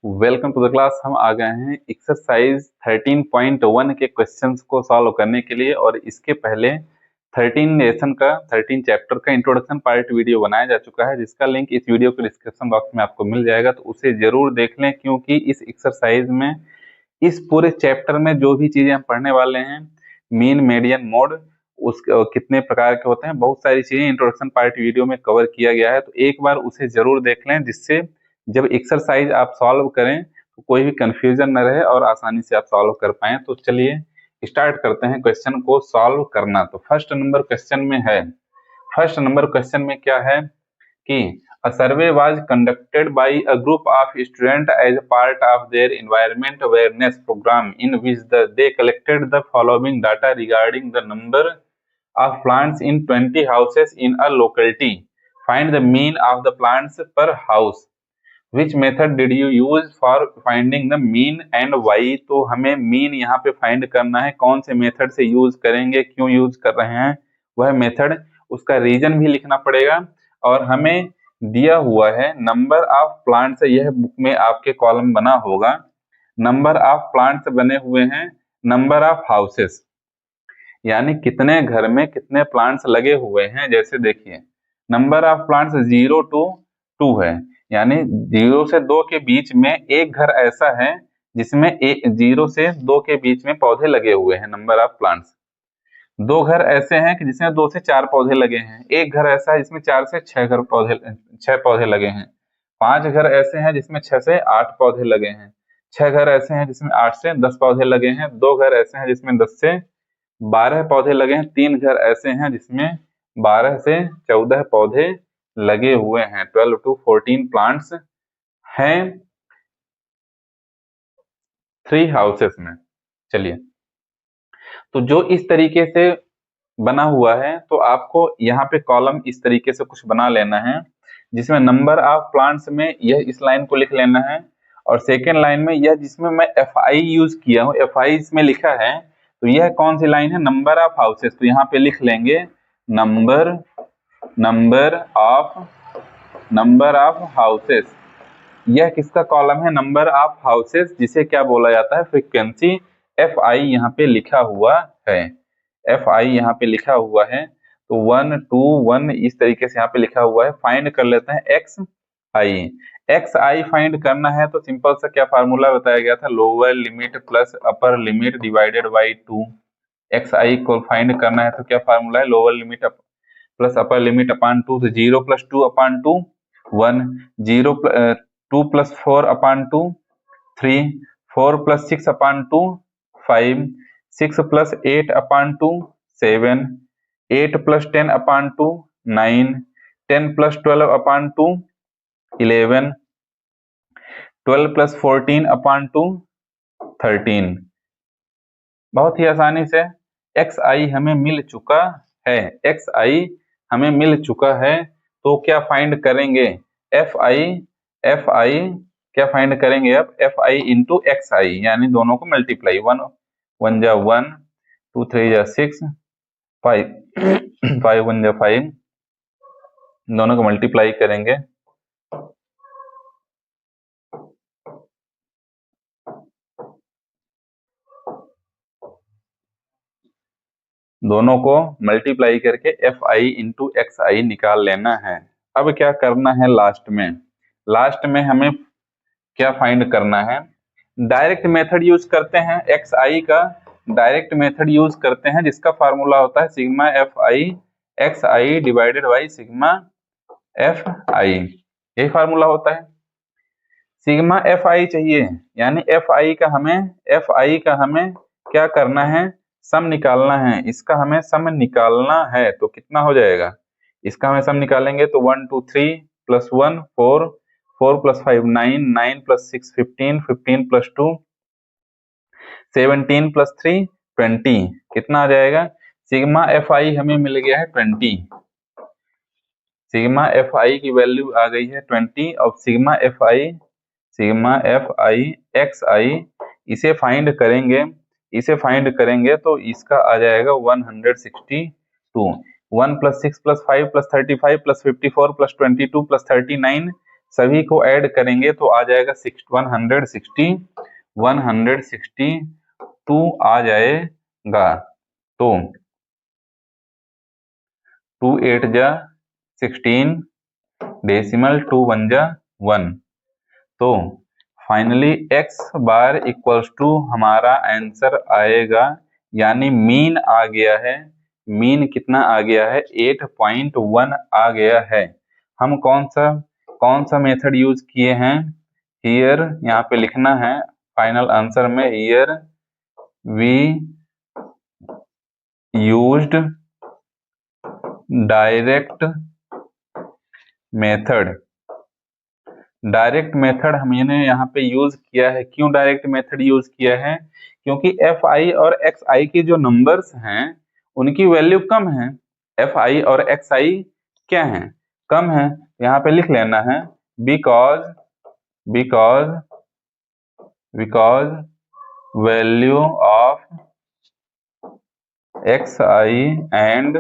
Welcome to the class. हम आ गए हैं एक्सरसाइज 13.1 के क्वेश्चंस को सॉल्व करने के लिए। और इसके पहले 13 चैप्टर का इंट्रोडक्शन पार्ट वीडियो बनाया जा चुका है, जिसका लिंक इस वीडियो के डिस्क्रिप्शन बॉक्स में आपको मिल जाएगा। तो उसे जरूर देख लें, क्योंकि इस एक्सरसाइज में, इस पूरे चैप्टर में जो भी चीजें हम पढ़ने वाले हैं, मीन, मीडियन, मोड, उस कितने प्रकार के होते हैं, बहुत सारी चीजें इंट्रोडक्शन पार्ट वीडियो में कवर किया गया है। तो एक बार उसे जरूर देख लें, जिससे जब एक्सरसाइज आप सॉल्व करें तो कोई भी कंफ्यूजन न रहे और आसानी से आप सॉल्व कर पाएं। तो चलिए स्टार्ट करते हैं क्वेश्चन को सॉल्व करना। तो फर्स्ट नंबर क्वेश्चन में क्या है कि a survey was conducted by a group of students as a part of their environment awareness program, in which they collected the following data regarding the number of plants in 20 houses in a locality. Find the mean of the plants per house. Which method did you use for finding the mean and why? तो हमें mean यहाँ पे find करना है, कौन से method से use करेंगे, क्यों यूज कर रहे हैं वह मेथड, उसका रीजन भी लिखना पड़ेगा। और हमें दिया हुआ है नंबर ऑफ प्लांट्स, यह बुक में आपके कॉलम बना होगा, नंबर ऑफ प्लांट्स बने हुए हैं, नंबर ऑफ हाउसेस, यानी कितने घर में कितने प्लांट्स लगे हुए हैं। जैसे देखिए, नंबर ऑफ प्लांट्स 0 to 2 है, यानी 0 से 2 के बीच में एक घर ऐसा है जिसमें 0 से 2 के बीच में पौधे लगे हुए हैं, नंबर ऑफ प्लांट्स। 2 घर ऐसे हैं कि जिसमें 2 से 4 पौधे लगे हैं। एक घर ऐसा है जिसमें 4 से 6 पौधे लगे हैं। 5 घर ऐसे हैं जिसमें 6 से 8 पौधे लगे हैं। 6 घर ऐसे हैं जिसमें 8 से 10 पौधे लगे हैं। 2 घर ऐसे हैं जिसमें 10 से 12 पौधे लगे हैं। 3 घर ऐसे हैं जिसमें 12 से 14 पौधे लगे हुए हैं। 12 to 14 प्लांट्स हैं 3 हाउसेस में। चलिए, तो जो इस तरीके से बना हुआ है, तो आपको यहाँ पे कॉलम इस तरीके से कुछ बना लेना है, जिसमें नंबर ऑफ प्लांट्स में यह इस लाइन को लिख लेना है, और सेकेंड लाइन में यह जिसमें मैं FI यूज किया हूँ, FI इसमें लिखा है, तो यह कौन सी लाइन है, नंबर ऑफ हाउसेस। तो यहाँ पे लिख लेंगे नंबर ऑफ हाउसेस। यह किसका कॉलम है, नंबर ऑफ हाउसेस, जिसे क्या बोला जाता है, फ्रीक्वेंसी। FI यहाँ पे लिखा हुआ है, FI यहाँ पे लिखा हुआ है। तो 1 2 1 इस तरीके से यहाँ पे लिखा हुआ है। फाइंड कर लेते हैं XI फाइंड करना है, तो सिंपल सा क्या फार्मूला बताया गया था, lower limit plus upper limit divided by 2। XI को फाइंड करना है तो क्या फार्मूला है, lower limit plus upper limit upon 2। तो 0 + 2 upon 2 1, 0 2 + 4 upon 2 3, 4 + 6 upon 2 5, 6 + 8 upon 2 7, 8 + 10 upon 2 9, 10 + 12 upon 2 11, 12 + 14 upon 2 13। बहुत ही आसानी से XI हमें मिल चुका है, XI हमें मिल चुका है। तो क्या फाइंड करेंगे, FI क्या फाइंड करेंगे अब, FI इंटू XI, यानी दोनों को मल्टीप्लाई, 1 1 जा 1, 2 3 जा 6, 5 5 1 जा 5, दोनों को मल्टीप्लाई करेंगे। दोनों को मल्टीप्लाई करके FI इंटू XI निकाल लेना है। अब क्या करना है, लास्ट में हमें क्या फाइंड करना है, डायरेक्ट मेथड यूज करते हैं, XI का डायरेक्ट मेथड यूज करते हैं, जिसका फार्मूला होता है sigma FI XI divided by sigma FI। यही फार्मूला होता है। सिग्मा FI चाहिए, यानी FI का हमें क्या करना है, सम निकालना है। इसका हमें सम निकालना है, तो कितना हो जाएगा, इसका हमें सम निकालेंगे तो 1 2 3 + 1 4, 4 + 5 9, 9 + 6 15, 15 + 2 17 + 3 20। कितना आ जाएगा, सिग्मा FI हमें मिल गया है 20। सिग्मा FI की वैल्यू आ गई है 20। और सिग्मा FI XI इसे फाइंड करेंगे तो इसका आ जाएगा 162। 1 + 6 + 5 + 35 + 54 + 22 + 39 सभी को ऐड करेंगे तो आ जाएगा 162 आ जाएगा। तो 2 8 जा 16 डेसिमल 2 1 जा 1। तो finally x bar equals to हमारा आंसर आएगा, यानी मीन आ गया है। मीन कितना आ गया है? 8.1 आ गया है। हम कौन सा मेथड यूज किए हैं? हियर यहाँ पे लिखना है फाइनल आंसर में, here we used direct method. Direct method हमने यहाँ पे यूज किया है। क्यों डायरेक्ट मेथड यूज किया है? क्योंकि एफ आई और एक्स आई के जो नंबर्स हैं उनकी वैल्यू कम है। एफ आई और एक्स आई क्या है? कम है। यहाँ पे लिख लेना है because value of X I and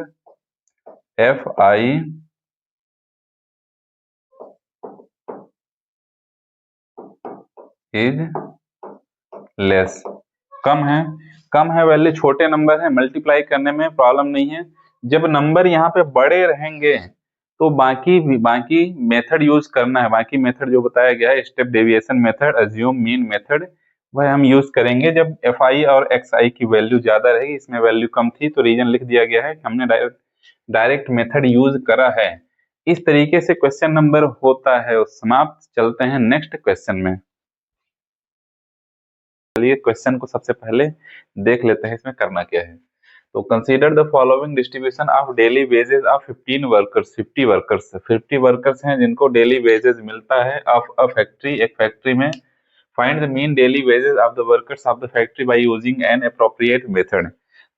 F I is less. कम है वैल्यू, छोटे नंबर है, मल्टीप्लाई करने में प्रॉब्लम नहीं है। जब नंबर यहाँ पे बड़े रहेंगे तो बाकी मेथड यूज करना है। बाकी मेथड जो बताया गया है, step deviation method, assume mean method, वह हम यूज करेंगे जब एफ आई और एक्स आई की वैल्यू ज्यादा रहेगी। इसमें वैल्यू कम थी तो रीजन लिख दिया गया है कि हमने डायरेक्ट मेथड यूज करा है। इस तरीके से क्वेश्चन नंबर होता है समाप्त। चलते हैं नेक्स्ट क्वेश्चन में। चलिए क्वेश्चन को सबसे पहले देख लेते हैं इसमें करना क्या है। तो consider the following distribution of daily wages of 15 workers. 50 workers हैं जिनको डेली वेजेस मिलता है ऑफ अ फैक्ट्री, एक फैक्ट्री में। Find the mean daily wages of the workers of the factory by using N appropriate method.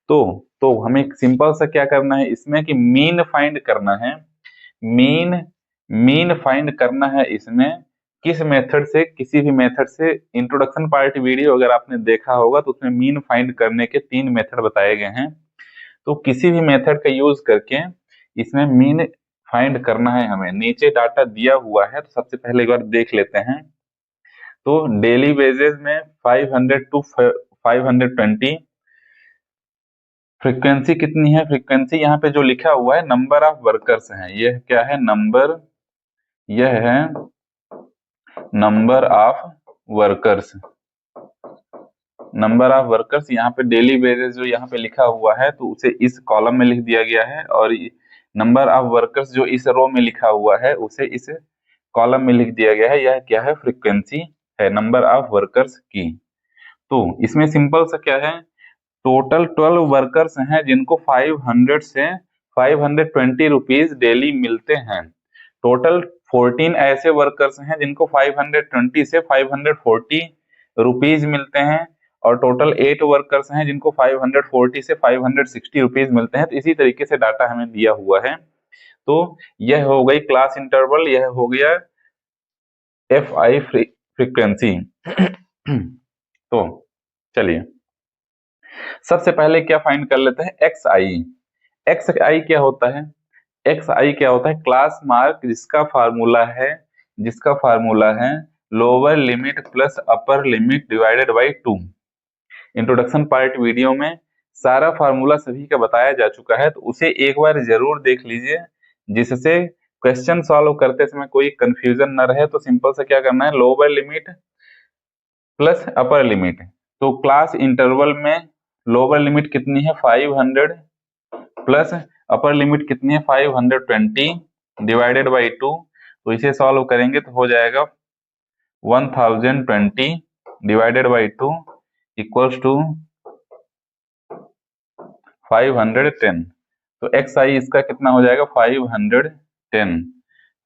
तो हमें simple सा क्या करना है इसमें कि मीन फाइंड करना है। मीन फाइंड करना है इसमें किस मेथड से? किसी भी मेथड से। इंट्रोडक्शन पार्ट वीडियो अगर आपने देखा होगा तो उसमें मीन फाइंड करने के 3 मेथड बताए गए हैं। तो किसी भी मेथड का यूज करके इसमें मीन फाइंड करना है हमें। नीचे डाटा दिया हुआ है तो सबसे पहले एक बार देख लेते हैं। तो डेली वेजेस में 500 टू 520। फ्रीक्वेंसी कितनी है? फ्रीक्वेंसी यहाँ पे जो लिखा हुआ है नंबर ऑफ वर्कर्स है। यह क्या है? यह है number of workers. Number of workers यहाँ पे डेली वेजेस जो यहाँ पे लिखा हुआ है तो उसे इस कॉलम में लिख दिया गया है, और नंबर ऑफ वर्कर्स जो इस रो में लिखा हुआ है उसे इस कॉलम में लिख दिया गया है। यह क्या है? फ्रीक्वेंसी है नंबर ऑफ वर्कर्स की। तो इसमें सिंपल सा क्या है, टोटल 12 वर्कर्स हैं जिनको 500 से 520 रुपीज डेली मिलते हैं। टोटल 14 ऐसे वर्कर्स हैं जिनको 520 से 540 रुपीज मिलते हैं, और टोटल 8 वर्कर्स हैं जिनको 540 से 560 रुपीज मिलते हैं। तो इसी तरीके से डाटा हमें दिया हुआ है। तो यह हो गई क्लास इंटरवल, यह हो गया एफ आई फ्रीक्वेंसी। तो चलिए सबसे पहले क्या फाइंड कर लेते हैं? एक्स आई। एक्स आई क्या होता है? एक्स आई क्या होता है? क्लास मार्क जिसका फार्मूला है lower limit plus upper limit divided by 2। Introduction part video में सारा फार्मूला सभी का बताया जा चुका है, तो उसे एक बार जरूर देख लीजिए जिससे क्वेश्चन सॉल्व करते समय कोई कंफ्यूजन न रहे। तो सिंपल से क्या करना है, lower limit plus upper limit. तो क्लास इंटरवल में लोअर लिमिट कितनी है? 500 प्लस अपर लिमिट कितनी है? 520 डिवाइडेड बाई 2। तो इसे सॉल्व करेंगे तो हो जाएगा 1020 डिवाइडेड बाई 2 इक्वल्स टू 510। तो एक्स आई इसका कितना हो जाएगा?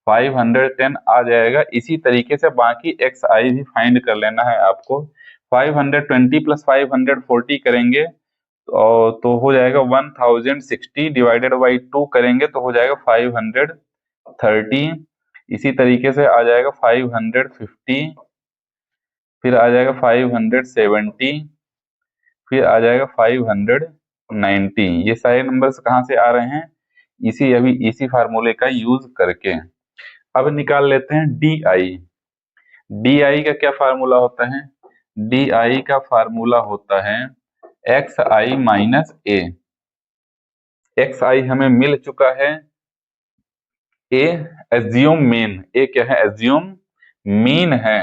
510 आ जाएगा। इसी तरीके से बाकी एक्स आई भी फाइंड कर लेना है आपको। 520 प्लस 540 करेंगे तो हो जाएगा 1060 डिवाइडेड बाई 2 करेंगे तो हो जाएगा 530। इसी तरीके से आ जाएगा 550, फिर आ जाएगा 570, फिर आ जाएगा 590। ये सारे नंबर्स कहाँ से आ रहे हैं? इसी फार्मूले का यूज करके। अब निकाल लेते हैं डी आई। डी आई का क्या फार्मूला होता है? डी आई का फार्मूला होता है X I minus A. X आई हमें मिल चुका है। ए एज्यूम मीन, ए क्या है? एज्यूम मीन है।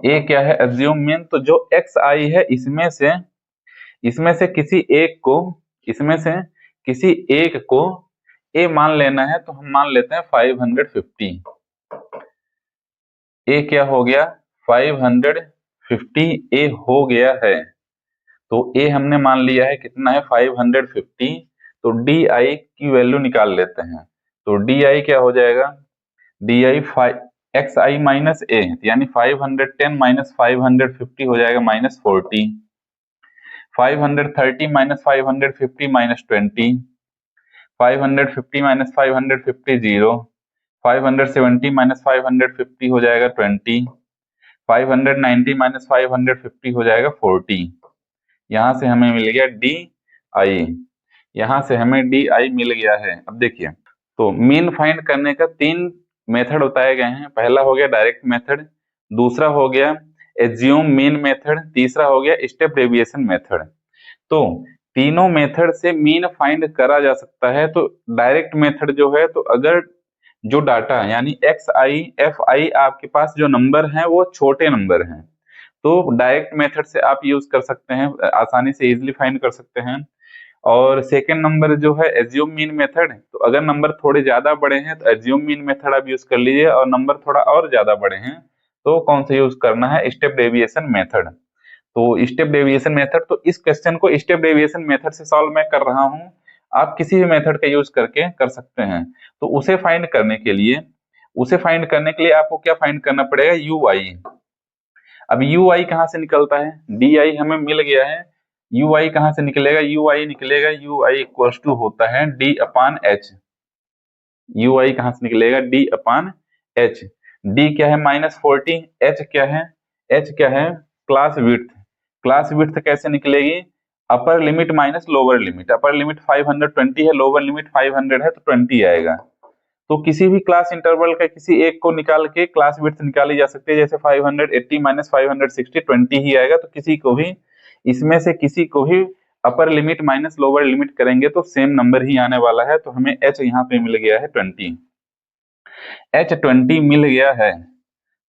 ए क्या है? Assume mean. तो जो एक्स आई है इसमें से किसी एक को, इसमें से किसी एक को ए मान लेना है। तो हम मान लेते हैं 550। ए क्या हो गया? 550 ए हो गया है। तो ए हमने मान लिया है, कितना है? 550। तो डी आई की वैल्यू निकाल लेते हैं। तो डी आई क्या हो जाएगा? D I X I minus A, यानी 510 माइनस 550 हो जाएगा -40। 530 माइनस 550 -20। 550 माइनस 550 0। 570 माइनस 550 हो जाएगा 20। 590 माइनस 550 हो जाएगा 40। यहाँ से हमें मिल गया डी आई। यहाँ से हमें डी आई मिल गया है। अब देखिए, तो मीन फाइंड करने का 3 मेथड बताए गए हैं। पहला हो गया डायरेक्ट मेथड, दूसरा हो गया एज्यूम मीन मेथड, तीसरा हो गया स्टेप डेविएशन मेथड। तो तीनों मेथड से मीन फाइंड करा जा सकता है। तो डायरेक्ट मेथड जो है, तो अगर जो डाटा यानी एक्स आई एफ आई आपके पास जो नंबर है वो छोटे नंबर हैं, तो डायरेक्ट मेथड से आप यूज कर सकते हैं, आसानी से इजीली फाइंड कर सकते हैं। और सेकेंड नंबर जो है एज्यूम मीन मेथड, तो अगर नंबर थोड़े ज्यादा बड़े हैं तो एज्यूम मीन मेथड आप यूज कर लीजिए, और नंबर थोड़ा और ज्यादा बड़े हैं तो कौन सा यूज करना है? Step deviation method. तो स्टेप डेविएशन मेथड, तो इस क्वेश्चन को स्टेप डेविएशन मेथड से सॉल्व मैं कर रहा हूं। आप किसी भी मेथड का यूज करके कर सकते हैं। तो उसे फाइंड करने के लिए आपको क्या फाइंड करना पड़ेगा? यू आई। अब यू आई कहाँ से निकलता है? डी आई हमें मिल गया है, यू आई कहाँ से निकलेगा? यू आई निकलेगा, यू आई इक्वल टू होता है डी अपान एच। यू आई कहाँ से निकलेगा? डी अपान एच। डी क्या है? -40। एच क्या है? एच क्या है? Class width. क्लास विड्थ कैसे निकलेगी? Upper limit minus lower limit. Upper limit 520 है, लोअर लिमिट 500 है, तो 20 आएगा। तो किसी भी क्लास इंटरवल का किसी एक को निकाल के क्लास विड्थ निकाली जा सकती है। जैसे 580 माइनस 560 20 ही आएगा। तो किसी को भी, इसमें से किसी को भी upper limit minus lower limit करेंगे तो सेम नंबर ही आने वाला है। तो हमें एच यहाँ पे मिल गया है 20। एच 20 मिल गया है,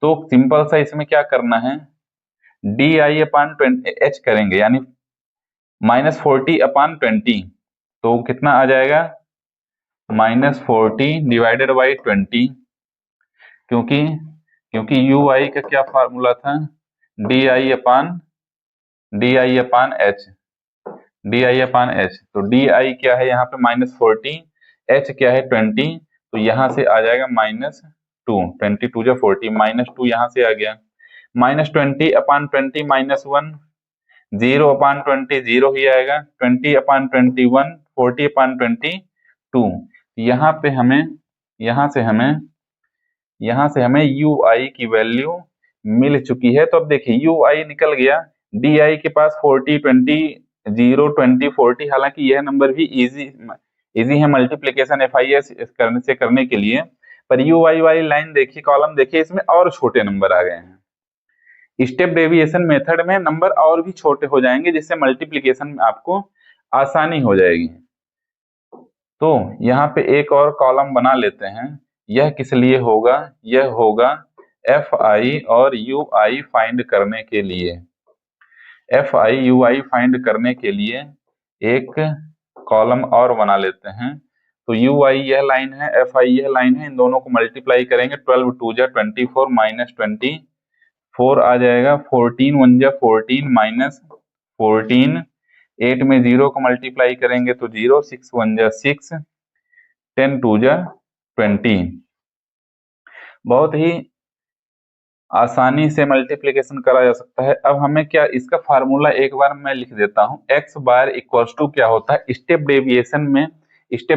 तो सिंपल सा इसमें क्या करना है? डी आई अपान एच करेंगे, यानी -40 अपान 20। तो कितना आ जाएगा? -40 डिवाइडेड बाई 20। क्योंकि क्योंकि यू आई का क्या फार्मूला था? D I upon H. D I upon H. तो डी आई क्या है यहाँ पे? -40। एच क्या है? 20। तो यहाँ से आ जाएगा -2। 20 टू जा 40, -2 यहाँ से आ गया। -20 अपान 20 -1। 0 अपान 20 0 ही आएगा। 20 अपान 21 40 अपान 22। यहाँ से हमें यू आई की वैल्यू मिल चुकी है। तो अब देखिए यू आई निकल गया। डी आई के पास 40 20 0 20 40, हालांकि यह नंबर भी इजी है मल्टीप्लीकेशन FIS करने के लिए, पर यू आई वाली लाइन देखिए, कॉलम देखिए, इसमें और छोटे नंबर आ गए हैं। स्टेप डेविएशन मेथड में नंबर और भी छोटे हो जाएंगे, जिससे मल्टीप्लीकेशन में आपको आसानी हो जाएगी। तो यहाँ पे एक और कॉलम बना लेते हैं। यह किस लिए होगा? यह होगा एफ आई और यू आई फाइंड करने के लिए। F I U I find करने के लिए एक कॉलम और बना लेते हैं। तो यू आई यह लाइन है, एफ आई यह लाइन है, इन दोनों को मल्टीप्लाई करेंगे। 12 2 जा 24 -24 आ जाएगा। 14 1 जा 14 -14। 8 में 0 को मल्टीप्लाई करेंगे तो 0। 6 1 जा 6। 10 2 जा 20। बहुत ही आसानी से मल्टीप्लिकेशन करा जा सकता है। अब हमें क्या, इसका फार्मूला एक बार मैं लिख देता हूं। एक्स बार इक्वल्स टू क्या होता है? स्टेप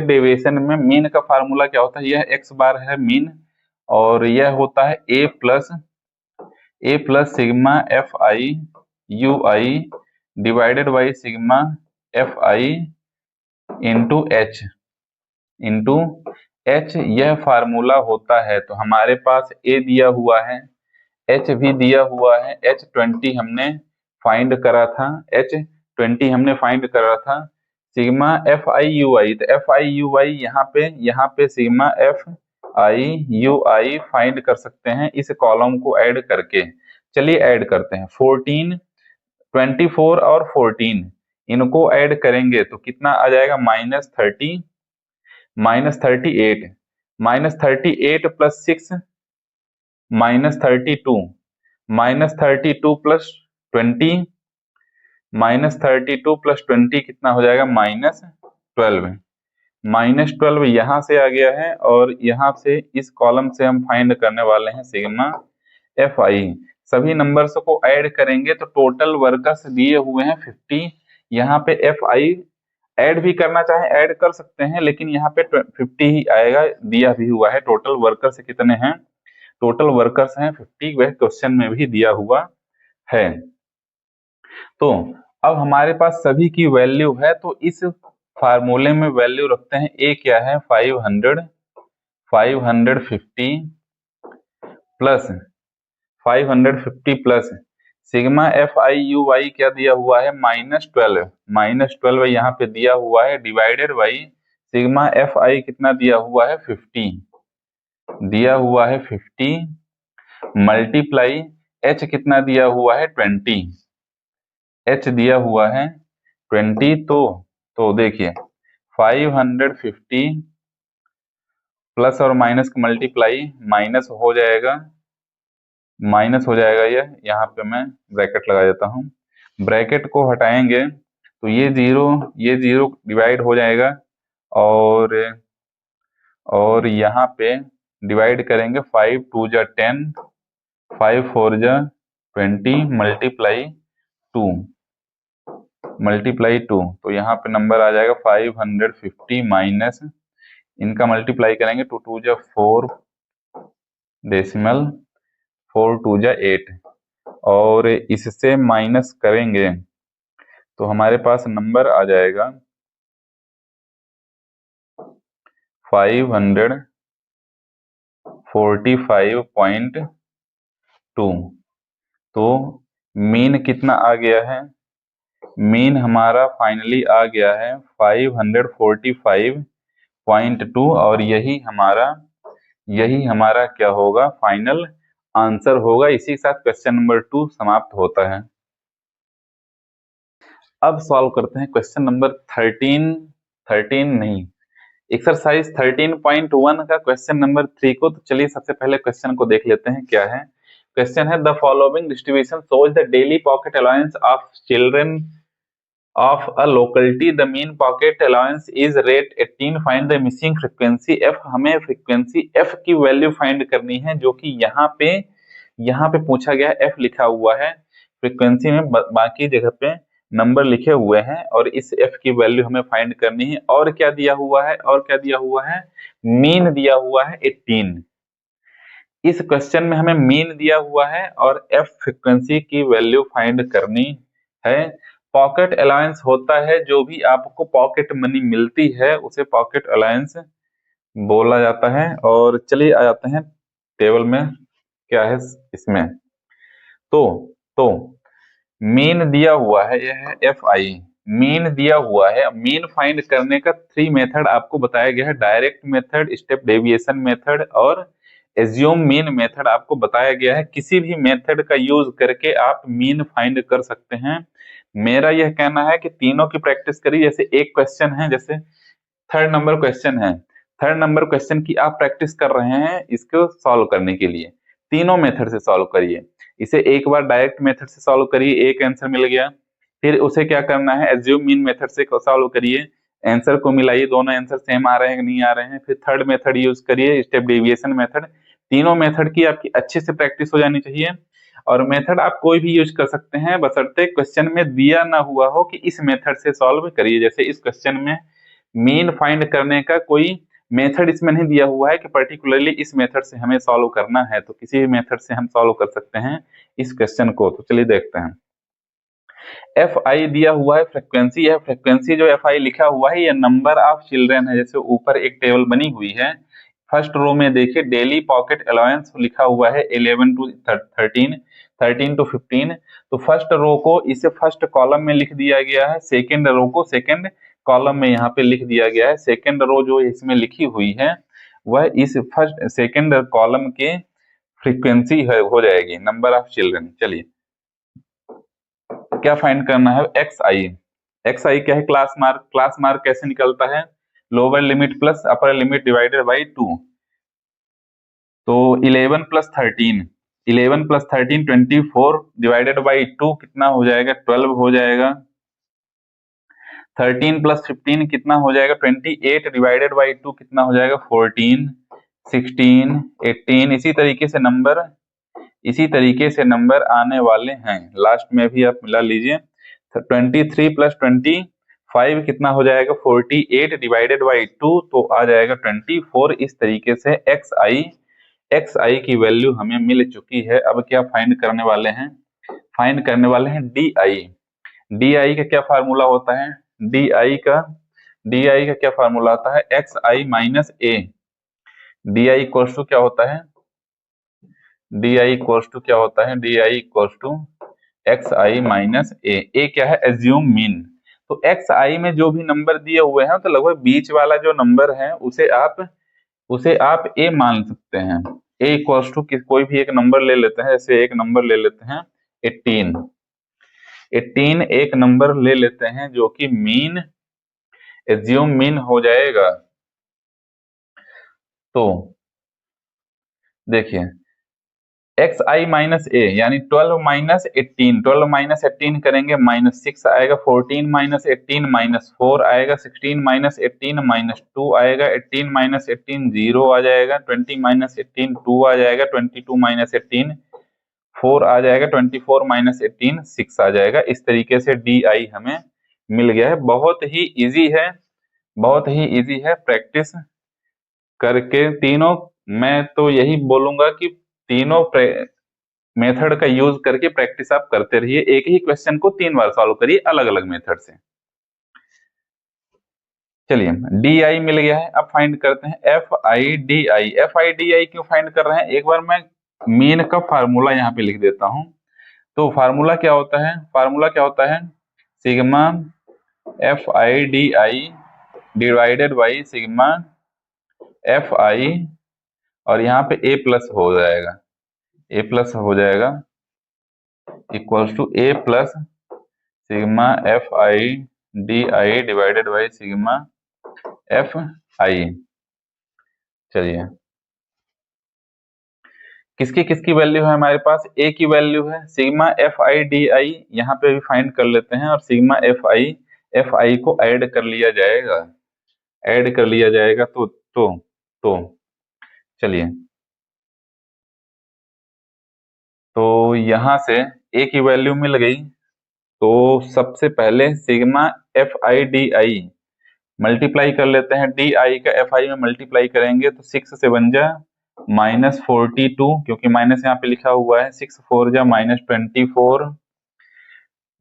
डेविएशन में मीन का फार्मूला क्या होता है? यह एक्स बार है मीन, और यह होता है A plus sigma F I U I divided by sigma F I into H यह फार्मूला होता है, तो हमारे पास ए दिया हुआ है, एच भी दिया हुआ है, H20 हमने फाइंड करा था, H20 हमने फाइंड करा था, सिग्मा एफ आई यू आई, तो एफ आई यू आई यहाँ पे sigma F I U I find कर सकते हैं इस कॉलम को ऐड करके। चलिए ऐड करते हैं, 14, 24 और 14 इनको ऐड करेंगे तो कितना आ जाएगा, -30, -38, -38 प्लस 6, -32, -32 प्लस 20, -32 प्लस 20 कितना हो जाएगा, -12, -12 यहाँ से आ गया है, और यहाँ से इस कॉलम से हम फाइंड करने वाले हैं सिग्मा एफ आई। सभी नंबर्स को ऐड करेंगे तो टोटल वर्कर्स दिए हुए हैं 50, यहाँ पे एफ आई ऐड भी करना चाहे ऐड कर सकते हैं, लेकिन यहाँ पे 50 ही आएगा, दिया भी हुआ है। टोटल वर्कर्स कितने हैं, टोटल वर्कर्स हैं 50, वह क्वेश्चन में भी दिया हुआ है। तो अब हमारे पास सभी की वैल्यू है, तो इस फार्मूले में वैल्यू रखते हैं। ए क्या है, 550 plus 550 plus sigma F I U Y क्या दिया हुआ है, -12 यहाँ पे दिया हुआ है, divided by sigma F I कितना दिया हुआ है, 50 दिया हुआ है, 50 मल्टीप्लाई एच कितना दिया हुआ है, 20, एच दिया हुआ है 20। तो देखिए 550 प्लस और माइनस का मल्टीप्लाई, माइनस हो जाएगा, ये यहाँ पे मैं ब्रैकेट लगा देता हूँ, ब्रैकेट को हटाएंगे तो ये जीरो डिवाइड हो जाएगा, और यहाँ पे डिवाइड करेंगे, 5 2 जा 10, 5 4 जा 20 मल्टीप्लाई 2, तो यहाँ पे नंबर आ जाएगा 550 माइनस, इनका मल्टीप्लाई करेंगे, 2 2 जा 4 डेसिमल, 4 2 जा 8, और इससे माइनस करेंगे तो हमारे पास नंबर आ जाएगा 545.2। तो मीन कितना आ गया है, मीन हमारा फाइनली आ गया है 545.2, और यही हमारा क्या होगा, फाइनल आंसर होगा। इसी के साथ क्वेश्चन नंबर 2 समाप्त होता है। अब सॉल्व करते हैं क्वेश्चन नंबर 13 नहीं, एक्सरसाइज 13.1 का क्वेश्चन नंबर 3 को। तो चलिए सबसे पहले क्वेश्चन को देख लेते हैं क्या है। क्वेश्चन है, the following distribution shows the daily pocket allowance of children of a locality, the mean pocket allowance is rate 18, find the missing frequency f। हमें फ्रीक्वेंसी f की वैल्यू फाइंड करनी है, जो कि यहाँ पे पूछा गया है, f लिखा हुआ है, फ्रीक्वेंसी में बाकी जगह पे नंबर लिखे हुए हैं, और इस f की वैल्यू हमें फाइंड करनी है। और क्या दिया हुआ है, मीन दिया हुआ है 18। इस क्वेश्चन में हमें मीन दिया हुआ है और f फ्रीक्वेंसी की वैल्यू फाइंड करनी है। पॉकेट अलाउंस होता है, जो भी आपको पॉकेट मनी मिलती है उसे पॉकेट अलाउंस बोला जाता है। और चलिए आ जाते हैं टेबल में क्या है इसमें। तो मीन दिया हुआ है, यह है एफ आई, मीन दिया हुआ है। मीन फाइंड करने का 3 मेथड आपको बताया गया है, direct method, step deviation method और एज्यूम मीन मेथड आपको बताया गया है। किसी भी मेथड का यूज करके आप मीन फाइंड कर सकते हैं। मेरा यह कहना है कि तीनों की प्रैक्टिस करिए। जैसे एक क्वेश्चन है, जैसे 3rd नंबर क्वेश्चन है, 3rd नंबर क्वेश्चन की आप प्रैक्टिस कर रहे हैं, इसको सॉल्व करने के लिए तीनों मेथड से सॉल्व करिए। इसे एक बार डायरेक्ट मेथड से सॉल्व करिए, एक आंसर मिल गया, फिर उसे क्या करना है, एज्यूम मीन मेथड से सॉल्व करिए, आंसर को मिलाइए, दोनों आंसर सेम आ रहे हैं कि नहीं आ रहे हैं, फिर 3rd मेथड यूज करिए, स्टेप डेविएशन मेथड। तीनों मेथड की आपकी अच्छे से प्रैक्टिस हो जानी चाहिए। और मेथड आप कोई भी यूज कर सकते हैं, बशर्ते क्वेश्चन में दिया ना हुआ हो कि इस मेथड से सॉल्व करिए। जैसे इस क्वेश्चन में मीन फाइंड करने का कोई मेथड इसमें नहीं दिया हुआ है कि पर्टिकुलरली इस मेथड से हमें सॉल्व करना है, तो किसी भी मेथड से हम सॉल्व कर सकते हैं इस क्वेश्चन को। तो चलिए देखते हैं। एफ आई दिया हुआ है फ्रीक्वेंसी, यह फ्रीक्वेंसी जो एफ आई लिखा हुआ है, यह नंबर ऑफ चिल्ड्रन है। जैसे ऊपर एक टेबल बनी हुई है, फर्स्ट रो में देखिए डेली पॉकेट अलाउंस लिखा हुआ है 11 to 13, 13 to 15। तो फर्स्ट रो को इसे फर्स्ट कॉलम में लिख दिया गया है, सेकेंड रो को सेकेंड कॉलम में यहाँ पे लिख दिया गया है। सेकेंड रो जो इसमें लिखी हुई है वह इस फर्स्ट सेकेंड कॉलम के फ्रीक्वेंसी हो जाएगी, नंबर ऑफ चिल्ड्रन। चलिए क्या फाइंड करना है, एक्स आई। एक्स आई क्या है, क्लास मार्क। क्लास मार्क कैसे निकलता है, lower limit plus upper limit divided by 2। तो 11 प्लस 13, 11 प्लस 13 24 डिवाइडेड बाई 2 कितना हो जाएगा, 12 हो जाएगा। 13 प्लस 15 कितना हो जाएगा, 28 डिवाइडेड बाई 2 कितना हो जाएगा, 14, 16, 18। इसी तरीके से नंबर आने वाले हैं। लास्ट में भी आप मिला लीजिए। 23 प्लस 25 कितना हो जाएगा, 48 डिवाइडेड बाई 2 तो आ जाएगा 24। इस तरीके से एक्स आई की वैल्यू हमें मिल चुकी है। अब क्या फाइंड करने वाले हैं, फाइंड करने वाले हैं डी आई। डी आई का क्या फार्मूला होता है, डी आई का क्या फार्मूला होता है, X I minus A. D I equals to क्या होता है, डी आई इक्वल्स टू क्या होता है, D I equals to X I minus A. A क्या है, एज्यूम मीन। तो एक्स आई में जो भी नंबर दिए हुए हैं तो लगभग बीच वाला जो नंबर है उसे आप ए मान सकते हैं। ए इक्वल्स टू कोई भी एक नंबर ले लेते हैं, जैसे एक नंबर ले लेते हैं 18 एक नंबर ले लेते हैं जो कि मीन, एज्यूम मीन हो जाएगा। तो देखिए एक्स आई माइनस ए यानी 12 माइनस 18, 12 माइनस 18 करेंगे माइनस 6 आएगा, 14 माइनस 18 माइनस 4 आएगा, 16 माइनस 18 माइनस 2 आएगा, 18 माइनस 18 0 आ जाएगा, 20 माइनस 18 2 आ जाएगा, 22 माइनस 18 4 आ जाएगा, 24 माइनस 18 6 आ जाएगा। इस तरीके से डी आई हमें मिल गया है। बहुत ही इजी है, बहुत ही इजी है। प्रैक्टिस करके तीनों, मैं तो यही बोलूंगा कि तीनों मेथड का यूज करके प्रैक्टिस आप करते रहिए। एक ही क्वेश्चन को 3 बार सॉल्व करिए अलग अलग मेथड से। चलिए डी आई मिल गया है, अब फाइंड करते हैं F I D I. F I D आई क्यों फाइंड कर रहे हैं, एक बार मैं मीन का फार्मूला यहाँ पे लिख देता हूं। तो फार्मूला क्या होता है, फार्मूला क्या होता है, sigma F I D I divided by sigma F आई, और यहाँ पे ए प्लस हो जाएगा, ए प्लस हो जाएगा equals to A plus sigma F I D I divided by sigma F I. चलिए किसकी किसकी वैल्यू है हमारे पास, ए की वैल्यू है, सिग्मा एफ आई डी आई यहाँ पे भी फाइंड कर लेते हैं, और सिग्मा एफ आई को ऐड कर लिया जाएगा, ऐड कर लिया जाएगा। तो चलिए, तो यहां से ए की वैल्यू मिल गई। तो सबसे पहले sigma F I D I multiply कर लेते हैं, डी आई का एफ आई में मल्टीप्लाई करेंगे तो 6 से बन जा माइनस 42, क्योंकि माइनस यहाँ पे लिखा हुआ है, 6 4 जा माइनस 24,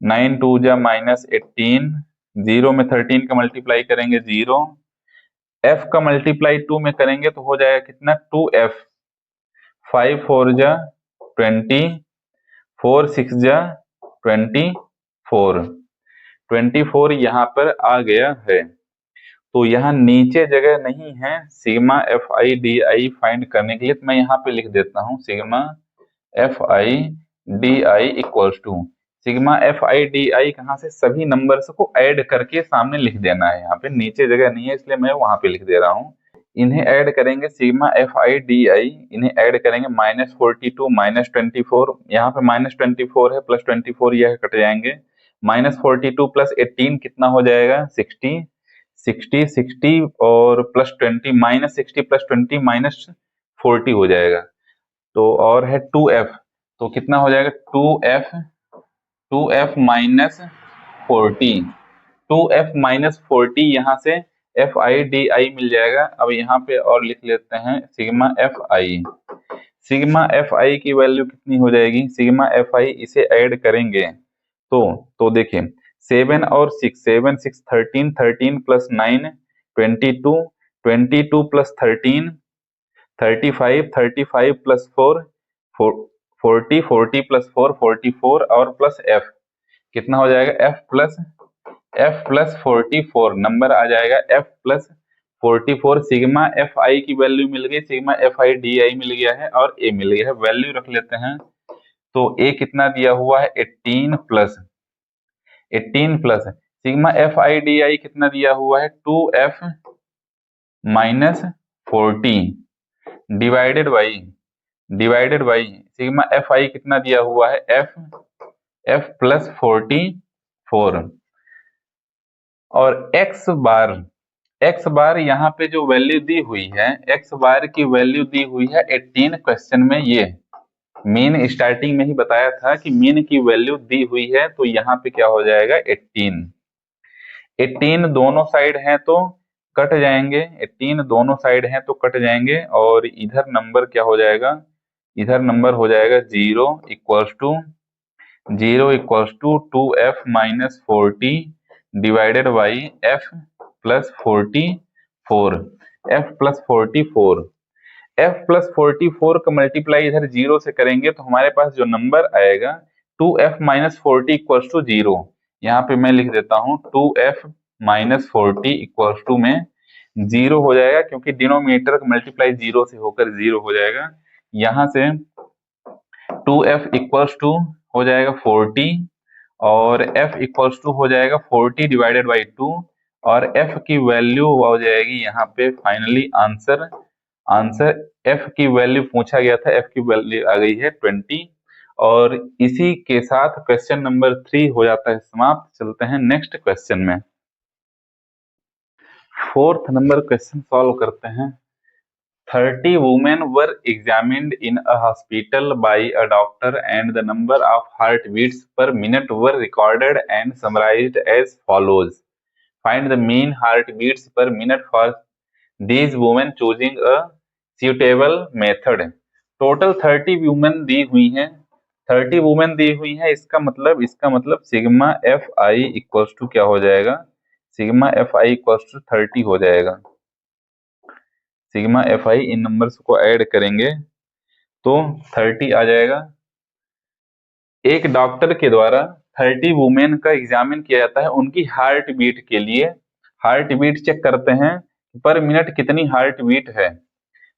9 2 जा माइनस 18, 0 में 13 का मल्टीप्लाई करेंगे 0, एफ का मल्टीप्लाई 2 में करेंगे तो हो जाएगा कितना 2f, 5 4 जा 20, 4 6 जा 24, 24 यहाँ पर आ गया है। तो यहाँ नीचे जगह नहीं है sigma F I D I find करने के लिए, तो मैं यहाँ पे लिख देता हूँ sigma F I D I equals to, sigma F I D I कहाँ से, सभी नंबर्स को ऐड करके सामने लिख देना है। यहाँ पे नीचे जगह नहीं है इसलिए मैं वहां पे लिख दे रहा हूँ। इन्हें ऐड करेंगे सिग्मा एफ आई डी आई, इन्हें ऐड करेंगे माइनस 42 माइनस 24, यहाँ पे माइनस 24 है प्लस 24 यह कट जाएंगे, माइनस 42 प्लस 18 कितना हो जाएगा 60, 60 और प्लस 20, माइनस 60 प्लस 20 माइनस 40 हो जाएगा। तो और है 2f, तो कितना हो जाएगा 2f माइनस 40, 2f माइनस 40, यहाँ से एफ आई डी आई मिल जाएगा। अब यहाँ पे और लिख लेते हैं sigma F I, sigma F I की वैल्यू कितनी हो जाएगी, सिग्मा एफ आई इसे ऐड करेंगे तो देखिए 7 और 6, 7 6 13, 13 प्लस 9 22, 22 प्लस 13 35, 35 प्लस 4 40, 40 प्लस 4 44 और प्लस एफ कितना हो जाएगा, एफ प्लस 44 नंबर आ जाएगा F plus 44। Sigma F I की वैल्यू मिल गई, sigma F I D I मिल गया है और ए मिल गया है, वैल्यू रख लेते हैं। तो ए कितना दिया हुआ है 18 plus sigma F I D आई कितना दिया हुआ है 2f minus 40 divided by sigma F I कितना दिया हुआ है एफ प्लस 44 और एक्स बार यहाँ पे जो वैल्यू दी हुई है, एक्स बार की वैल्यू दी हुई है 18 क्वेश्चन में। ये मीन स्टार्टिंग में ही बताया था कि मीन की वैल्यू दी हुई है, तो यहाँ पे क्या हो जाएगा 18 दोनों साइड हैं तो कट जाएंगे, 18 दोनों साइड हैं तो कट जाएंगे और इधर नंबर क्या हो जाएगा, इधर नंबर हो जाएगा 0 equals to 2f minus 40 divided by f plus 44 f plus 44 का मल्टीप्लाई इधर 0 से करेंगे तो हमारे पास जो नंबर आएगा 2f माइनस 40 इक्वल्स टू 0। यहाँ पे मैं लिख देता हूँ 2f माइनस 40 इक्वल्स टू में 0 हो जाएगा, क्योंकि डिनोमिनेटर का मल्टीप्लाई 0 से होकर 0 हो जाएगा। यहाँ से 2f इक्वल्स टू हो जाएगा 40 और f इक्वल्स टू हो जाएगा 40 डिवाइडेड बाई 2 और f की वैल्यू हो जाएगी यहाँ पे फाइनली आंसर f की वैल्यू पूछा गया था, f की वैल्यू आ गई है 20। और इसी के साथ क्वेश्चन नंबर 3 हो जाता है समाप्त। चलते हैं नेक्स्ट क्वेश्चन में। 4th नंबर क्वेश्चन सॉल्व करते हैं। 30 women were examined in a hospital by a doctor and the number of heartbeats per minute were recorded and summarized as follows. Find the mean heartbeats per minute for these women choosing a suitable method. Total 30 women दी हुई हैं, 30 women दी हुई हैं। इसका मतलब sigma F I equals to क्या हो जाएगा, sigma F I equals to 30 हो जाएगा। सिग्मा एफ आई इन नंबर्स को ऐड करेंगे तो 30 आ जाएगा। एक डॉक्टर के द्वारा 30 वुमेन का एग्जामिन किया जाता है, उनकी हार्ट बीट के लिए हार्ट बीट चेक करते हैं पर मिनट कितनी हार्ट बीट है,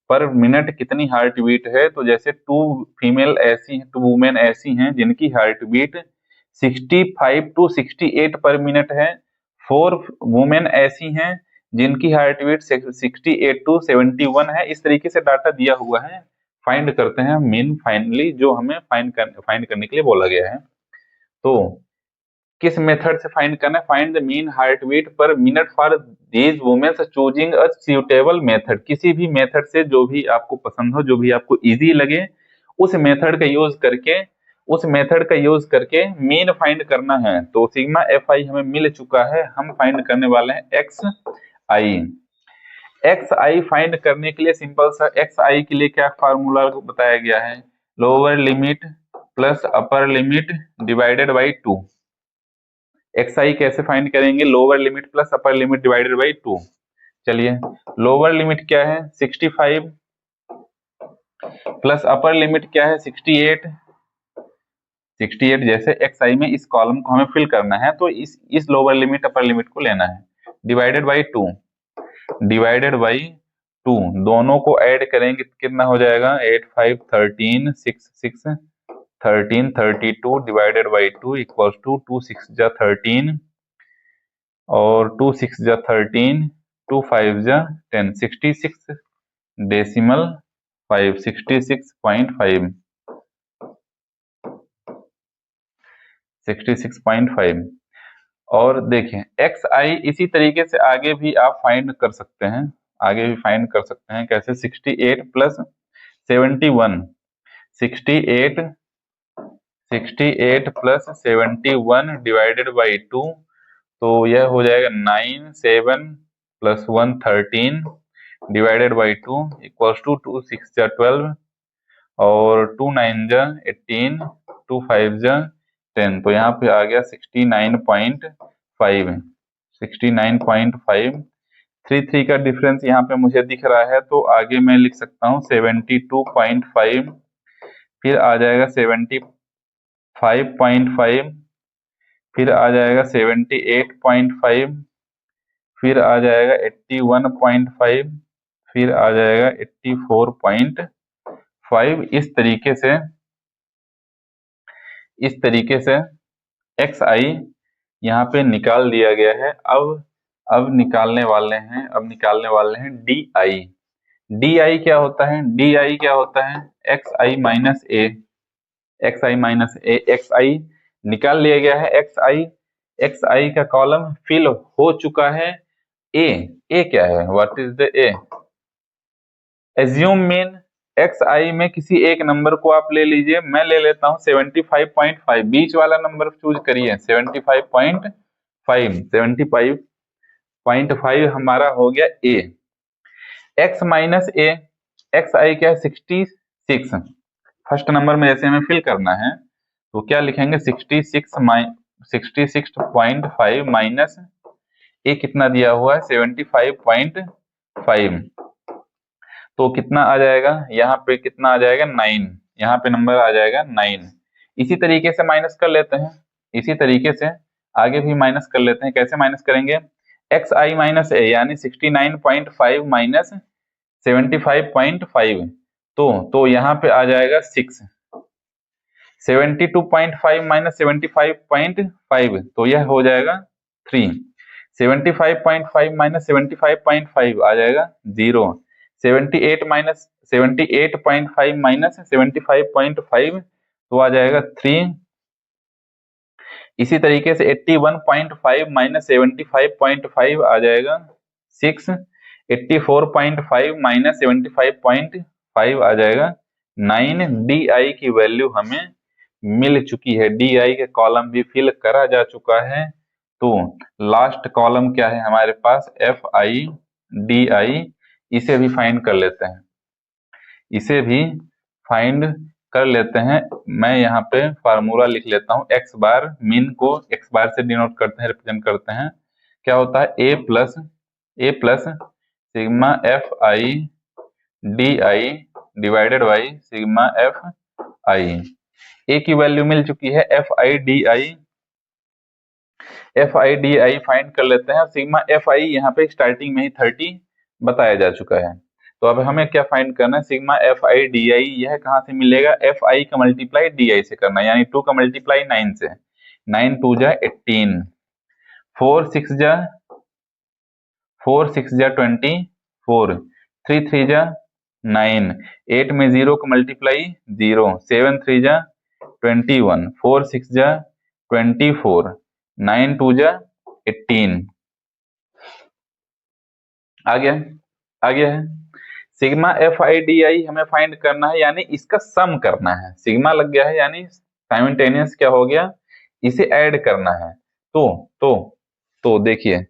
पर मिनट कितनी हार्ट बीट है। तो जैसे 2 वुमेन ऐसी हैं जिनकी हार्ट बीट 65 to 68 पर मिनट है, 4 वुमेन ऐसी हैं जिनकी हार्ट बीट 68 to 71 है। इस तरीके से डाटा दिया हुआ है, फाइंड करते हैं मीन फाइनली, जो हमें फाइंड करने के लिए बोला गया है। तो किस मेथड से फाइंड करना है, find the mean heart beat per minute for these women choosing a suitable method. किसी भी मेथड से जो भी आपको पसंद हो, जो भी आपको इजी लगे, उस मेथड का यूज करके मीन फाइंड करना है। तो सिग्मा एफ आई हमें मिल चुका है, हम फाइंड करने वाले हैं एक्स आई फाइंड करने के लिए सिंपल सा एक्स आई के लिए क्या फार्मूला बताया गया है, lower limit plus upper limit divided by 2। X I कैसे फाइंड करेंगे, lower limit plus upper limit divided by 2। चलिए लोअर लिमिट क्या है 65 प्लस अपर लिमिट क्या है 68। जैसे एक्स आई में इस कॉलम को हमें फिल करना है तो इस लोअर लिमिट अपर लिमिट को लेना है, डिवाइडेड बाई 2 दोनों को ऐड करेंगे कितना हो जाएगा 8 5 13 6 6 13 32 डिवाइडेड बाई 2 इक्वल्स टू 2 6 जा 13 और 2 6 जा 13 2 5 जा 10 66 डेसिमल 5 66.5। और देखें एक्स आई इसी तरीके से आगे भी आप फाइंड कर सकते हैं, कैसे 68 प्लस 71 68 प्लस 71 डिवाइडेड बाई 2, तो यह हो जाएगा 9 7 plus 1 13 divided by 2 equals to 2 6 जा 12 और 2 9 जा 18 2 5 जा 10। तो यहाँ पे आ गया 69.5 3 का डिफरेंस यहाँ पे मुझे दिख रहा है, तो आगे मैं लिख सकता हूँ 72.5, फिर आ जाएगा 75.5, फिर आ जाएगा 78.5, फिर आ जाएगा 81.5, फिर आ जाएगा 84.5। इस तरीके से एक्स आई यहाँ पे निकाल दिया गया है। अब निकालने वाले हैं डी आई। डी आई क्या होता है? डी आई क्या होता है? X I minus A. X I minus A, x आई निकाल लिया गया है। एक्स आई का कॉलम फिल हो चुका है। ए क्या है? What is the A? Assume mean X I में किसी एक नंबर को आप ले लीजिए, मैं ले लेता हूं 75.5, बीच वाला नंबर चूज करिए। 75.5 हमारा हो गया ए। एक्स माइनस ए, एक्स आई क्या है? 66। फर्स्ट नंबर में जैसे हमें फिल करना है तो क्या लिखेंगे? 66.5 माइनस ए कितना दिया हुआ है? 75.5। तो कितना आ जाएगा? यहाँ पे कितना आ जाएगा? 9। यहाँ पे नंबर आ जाएगा 9। इसी तरीके से माइनस कर लेते हैं, इसी तरीके से आगे भी माइनस कर लेते हैं। कैसे माइनस करेंगे? एक्स आई माइनस ए यानी 69.5 माइनस 75.5, तो यहाँ पे आ जाएगा 6। 72.5 माइनस 75.5, तो यह हो जाएगा 3। 75.5 माइनस 75.5 आ जाएगा 0। 78.5 माइनस 75.5, तो आ जाएगा 3। इसी तरीके से 81.5 माइनस 75.5 आ जाएगा 6। 84.5 माइनस 75.5 आ जाएगा 9। डी आई की वैल्यू हमें मिल चुकी है। डी आई के कॉलम भी फिल करा जा चुका है। तो लास्ट कॉलम क्या है हमारे पास? एफ आई डी आई। इसे भी फाइंड कर लेते हैं, इसे भी फाइंड कर लेते हैं। मैं यहाँ पे फार्मूला लिख लेता हूँ। एक्स बार, मीन को एक्स बार से डिनोट करते हैं, रिप्रेजेंट करते हैं। क्या होता है? A plus sigma F I D I divided by sigma F I. A की वैल्यू मिल चुकी है, F I D I find कर लेते हैं। सिग्मा एफ आई यहाँ पे स्टार्टिंग में ही 30 बताया जा चुका है। तो अब हमें क्या फाइंड करना है? सिग्मा एफ आई डी आई, यह कहाँ से मिलेगा? एफ आई का मल्टीप्लाई डी आई से करना है, यानी 2 का मल्टीप्लाई 9 से। 9 2 जा 18, 4 6 जा 24, 3 3 जा 9, 8 में 0 का मल्टीप्लाई 0, 7 3 जा 21, 4 6 जा 24, 9 2 जा 18। आ गया है। सिग्मा एफ आई डी आई हमें फाइंड करना है, यानी इसका सम करना है। सिग्मा लग गया है यानी साइमल्टेनियस क्या हो गया? इसे ऐड करना है। तो देखिए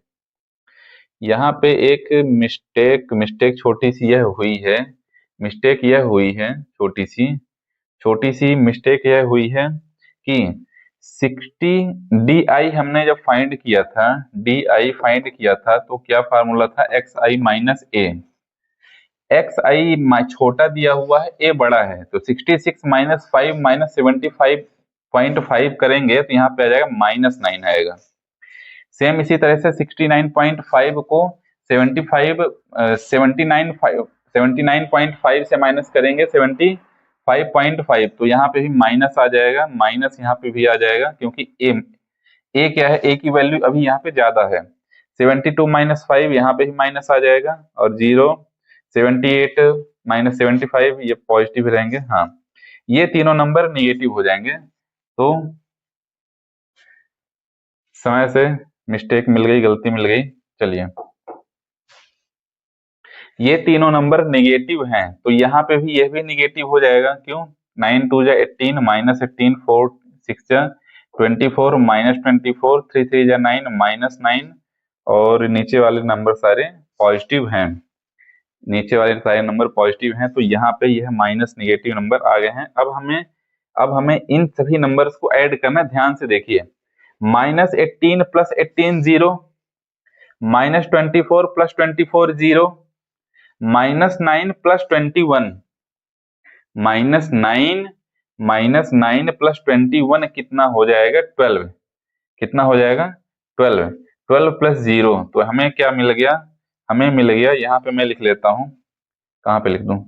यहाँ पे एक मिस्टेक छोटी सी यह हुई है। छोटी सी मिस्टेक यह हुई है कि 60 डी आई हमने जब फाइंड किया था, तो क्या फार्मूला था? X I minus A. X आई छोटा दिया हुआ है, ए बड़ा है, तो 66 माइनस 5 माइनस 75.5 करेंगे तो यहाँ पे आ जाएगा -9 आएगा। सेम इसी तरह से 69.5 को 79.5 से माइनस करेंगे 75.5, तो यहाँ पे भी माइनस आ जाएगा, माइनस यहाँ पे भी आ जाएगा, क्योंकि ए क्या है? ए की वैल्यू अभी यहाँ पे ज्यादा है। 72 माइनस 5 यहाँ पे भी माइनस आ जाएगा, और 0, 78 माइनस 75 ये पॉजिटिव रहेंगे। हाँ, ये तीनों नंबर निगेटिव हो जाएंगे। तो समय से मिस्टेक मिल गई, गलती मिल गई। चलिए, ये तीनों नंबर नेगेटिव हैं, तो यहाँ पे भी यह भी नेगेटिव हो जाएगा। क्यों? 9 2 जा 18, माइनस 18, 4 6 जा 24, माइनस 24, 3 3 जा 9, -9, और नीचे वाले नंबर सारे पॉजिटिव हैं। तो यहाँ पे यह माइनस नेगेटिव नंबर आ गए हैं। अब हमें इन सभी नंबर्स को ऐड करना है। ध्यान से देखिए, -18 + 18 0, -24 + 24 0, -9 + 21, -9 + 21 कितना हो जाएगा? 12। कितना हो जाएगा? 12। 12 + 0, तो हमें क्या मिल गया? हमें मिल गया, यहाँ पे मैं लिख लेता हूँ, कहाँ पे लिख दूं,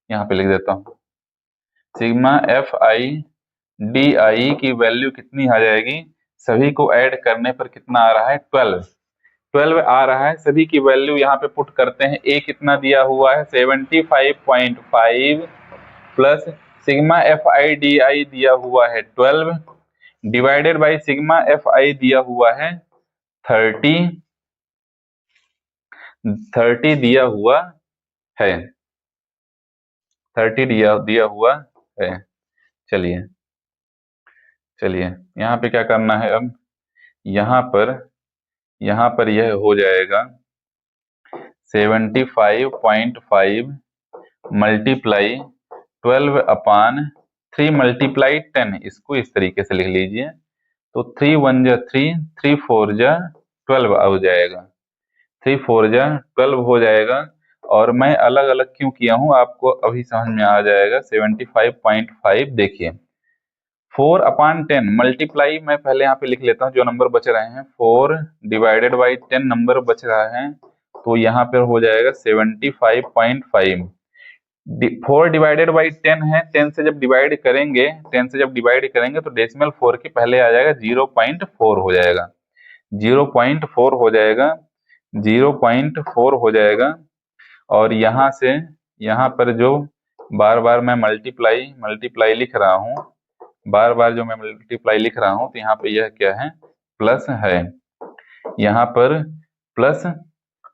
यहाँ पे लिख देता हूँ, सिग्मा FI/DI की वैल्यू कितनी आ जाएगी? सभी को ऐड करने पर कितना आ रहा है? 12 आ रहा है। सभी की वैल्यू यहाँ पे पुट करते हैं। ए कितना दिया हुआ है? 75.5 प्लस सिग्मा FI/DI दिया हुआ है 12 डिवाइडेड बाई सिग्मा FI दिया हुआ है 30 दिया हुआ है, 30 दिया हुआ है। चलिए यहाँ पे क्या करना है अब? यहाँ पर यह हो जाएगा 75.5 मल्टीप्लाई 12 अपान 3 मल्टीप्लाई 10, इसको इस तरीके से लिख लीजिए। तो 3 1 जा 3, 3 4 जा 12 हो जाएगा, 3 4 जा 12 हो जाएगा। और मैं अलग अलग क्यों किया हूं आपको अभी समझ में आ जाएगा। 75.5 देखिए 4/10 मल्टीप्लाई, मैं पहले यहाँ पे लिख लेता हूँ जो नंबर बच रहे हैं, 4 डिवाइडेड बाई 10 नंबर बच रहा है, तो यहाँ पे हो जाएगा 75.5। 4 डिवाइडेड बाई 10 है, 10 से जब डिवाइड करेंगे तो डेसिमल 4 के पहले आ जाएगा 0.4 हो जाएगा, 0.4 हो जाएगा, 0.4 हो जाएगा। और यहाँ से यहाँ पर जो बार बार मैं मल्टीप्लाई लिख रहा हूँ, तो यहाँ पे यह क्या है? प्लस है, यहाँ पर प्लस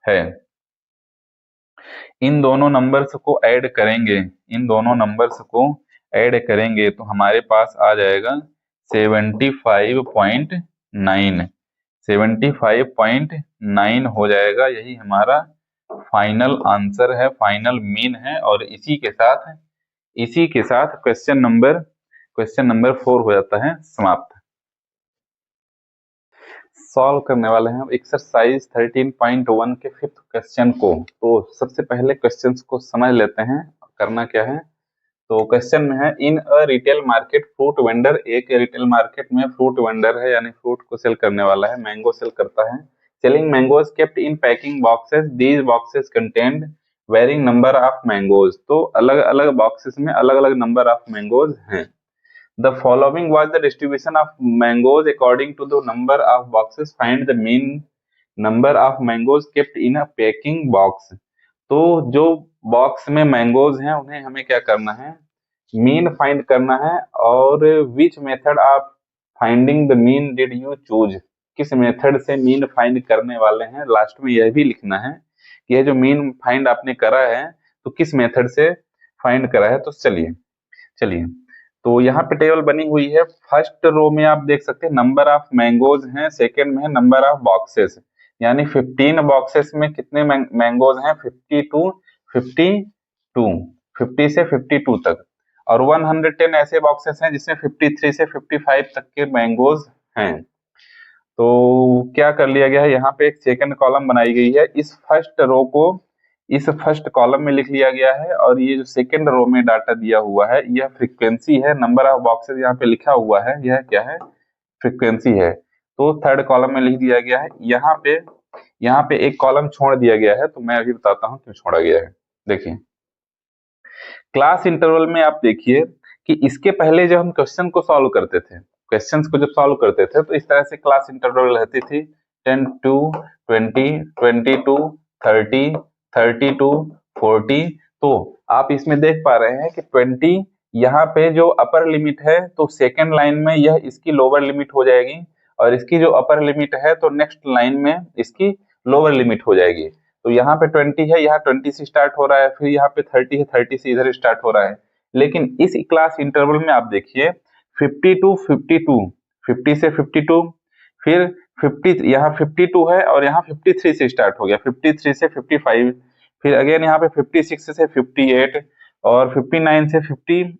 है। इन दोनों नंबर्स को ऐड करेंगे तो हमारे पास आ जाएगा 75.9 हो जाएगा। यही हमारा फाइनल आंसर है, फाइनल मीन है। और इसी के साथ क्वेश्चन नंबर 4 हो जाता है समाप्त। सॉल्व करने वाले हैं एक्सरसाइज 13.1 के 5th क्वेश्चन को। तो सबसे पहले क्वेश्चंस को समझ लेते हैं, करना क्या है। तो क्वेश्चन में है, in a retail market fruit vendor, एक रिटेल मार्केट में फ्रूट वेंडर है, यानी फ्रूट को सेल करने वाला है, मैंगो सेल करता है। Selling mangoes kept in packing boxes, these boxes contained varying number of mangoes. तो अलग अलग बॉक्सेस में अलग अलग नंबर ऑफ मैंगोज हैं। The following was the distribution of mangoes according to the number of boxes. Find the mean number of mangoes kept in a packing box. तो जो box में मैंगोज हैं उन्हें हमें क्या करना है? मीन फाइंड करना है। और which method of finding the mean did you choose, किस मेथड से मीन फाइंड करने वाले हैं। लास्ट में यह भी लिखना है कि यह जो मीन फाइंड आपने करा है तो किस मेथड से फाइंड करा है। तो चलिए तो यहाँ पे टेबल बनी हुई है। फर्स्ट रो में आप देख सकते हैं नंबर ऑफ मैंगोज हैं, सेकंड में है नंबर ऑफ बॉक्सेस, यानी 15 बॉक्सेस में कितने मैंगोज हैं? 52 50 से 52 तक। और 110 ऐसे बॉक्सेस हैं जिसमें 53 से 55 तक के मैंगोज हैं। तो क्या कर लिया गया है, यहाँ पे एक सेकंड कॉलम बनाई गई है, इस फर्स्ट रो को इस फर्स्ट कॉलम में लिख लिया गया है। और ये जो सेकंड रो में डाटा दिया हुआ है यह फ्रीक्वेंसी है। नंबर ऑफ बॉक्सेस यहाँ पे लिखा हुआ है, यह क्या है? फ्रीक्वेंसी है। तो थर्ड कॉलम में लिख दिया गया है। यहाँ पे एक कॉलम छोड़ दिया गया है, तो मैं अभी बताता हूँ क्यों छोड़ा गया है। देखिए क्लास इंटरवल में आप देखिए कि इसके पहले जब हम क्वेश्चन को सॉल्व करते थे, तो इस तरह से क्लास इंटरवल रहती थी 10 to 20, 20 to 30, 30 to 40। तो आप इसमें देख पा रहे हैं कि 20 यहाँ पे जो अपर लिमिट है, तो सेकेंड लाइन में यह इसकी लोअर लिमिट हो जाएगी, और इसकी जो अपर लिमिट है तो नेक्स्ट लाइन में इसकी लोअर लिमिट हो जाएगी। तो यहाँ पे 20 है, यहाँ 20 से स्टार्ट हो रहा है, फिर यहाँ पे 30 है, 30 से इधर स्टार्ट हो रहा है। लेकिन इस क्लास इंटरवल में आप देखिए 50 to 52, 50 से 52, फिर 50 यहाँ 52 है और यहाँ 53 से स्टार्ट हो गया, 53 से 55, फिर अगेन यहाँ पे 56 से 58, और 59 से 60,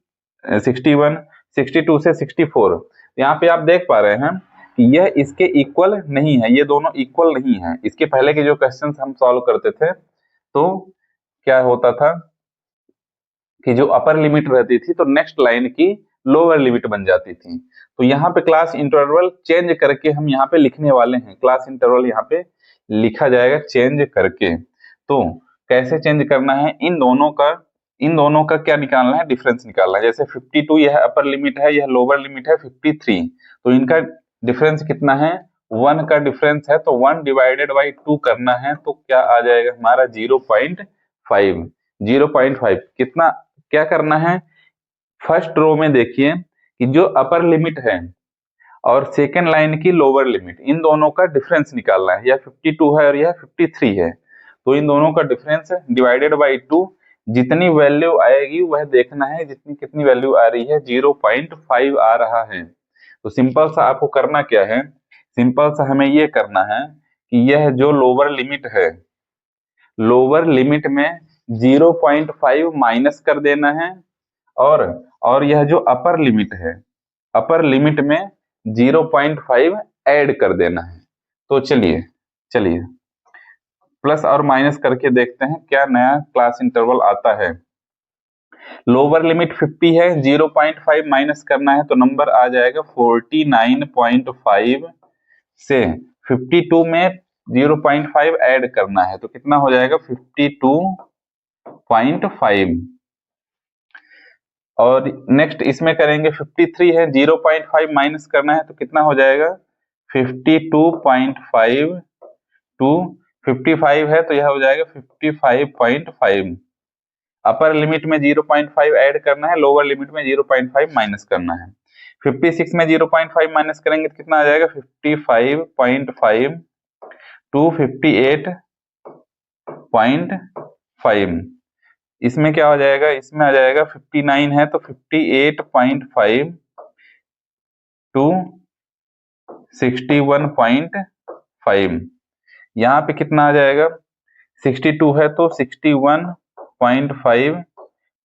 61, 62 से 64। यहाँ पे आप देख पा रहे हैं यह इसके इक्वल नहीं है, ये दोनों इक्वल नहीं है। इसके पहले के जो क्वेश्चंस हम सॉल्व करते थे तो क्या होता था कि जो अपर लिमिट रहती थी तो नेक्स्ट लाइन की लोअर लिमिट बन जाती थी। तो यहाँ पे क्लास इंटरवल चेंज करके हम यहाँ पे लिखने वाले हैं, क्लास इंटरवल यहाँ पे लिखा जाएगा चेंज करके। तो कैसे चेंज करना है, इन दोनों का क्या निकालना है, डिफरेंस निकालना है। जैसे 52 यह अपर लिमिट है, यह लोअर लिमिट है 53, तो इनका डिफरेंस कितना है, 1 का डिफरेंस है, तो 1 डिवाइडेड बाई 2 करना है, तो क्या आ जाएगा हमारा 0.5। 0.5 कितना क्या करना है, फर्स्ट रो में देखिए कि जो अपर लिमिट है और सेकेंड लाइन की लोअर लिमिट, इन दोनों का डिफरेंस निकालना है। यह 52 है और यह 53 है, तो इन दोनों का डिफरेंस डिवाइडेड बाई 2, जितनी वैल्यू आएगी वह देखना है, जितनी कितनी वैल्यू आ रही है, 0.5 आ रहा है। तो सिंपल सा आपको करना क्या है, सिंपल सा हमें ये करना है कि यह जो लोअर लिमिट है, लोअर लिमिट में 0.5 माइनस कर देना है, और यह जो अपर लिमिट है, अपर लिमिट में 0.5 ऐड कर देना है। तो चलिए प्लस और माइनस करके देखते हैं क्या नया क्लास इंटरवल आता है। लोअर लिमिट 50 है, 0.5 माइनस करना है तो नंबर आ जाएगा 49.5 से 52 में 0.5 ऐड करना है तो कितना हो जाएगा 52.5। और नेक्स्ट इसमें करेंगे 53 है, 0.5 माइनस करना है तो कितना हो जाएगा 52.5 टू 55 है तो यह हो जाएगा 55.5। अपर लिमिट में 0.5 ऐड करना है, लोअर लिमिट में 0.5 माइनस करना है। 56 में 0.5 माइनस करेंगे तो कितना आ जाएगा 55.5 टू 58.5। इसमें क्या हो जाएगा, इसमें आ जाएगा 59 है तो 58.5 टू 61.5। यहाँ पे कितना आ जाएगा 62 है तो 61.5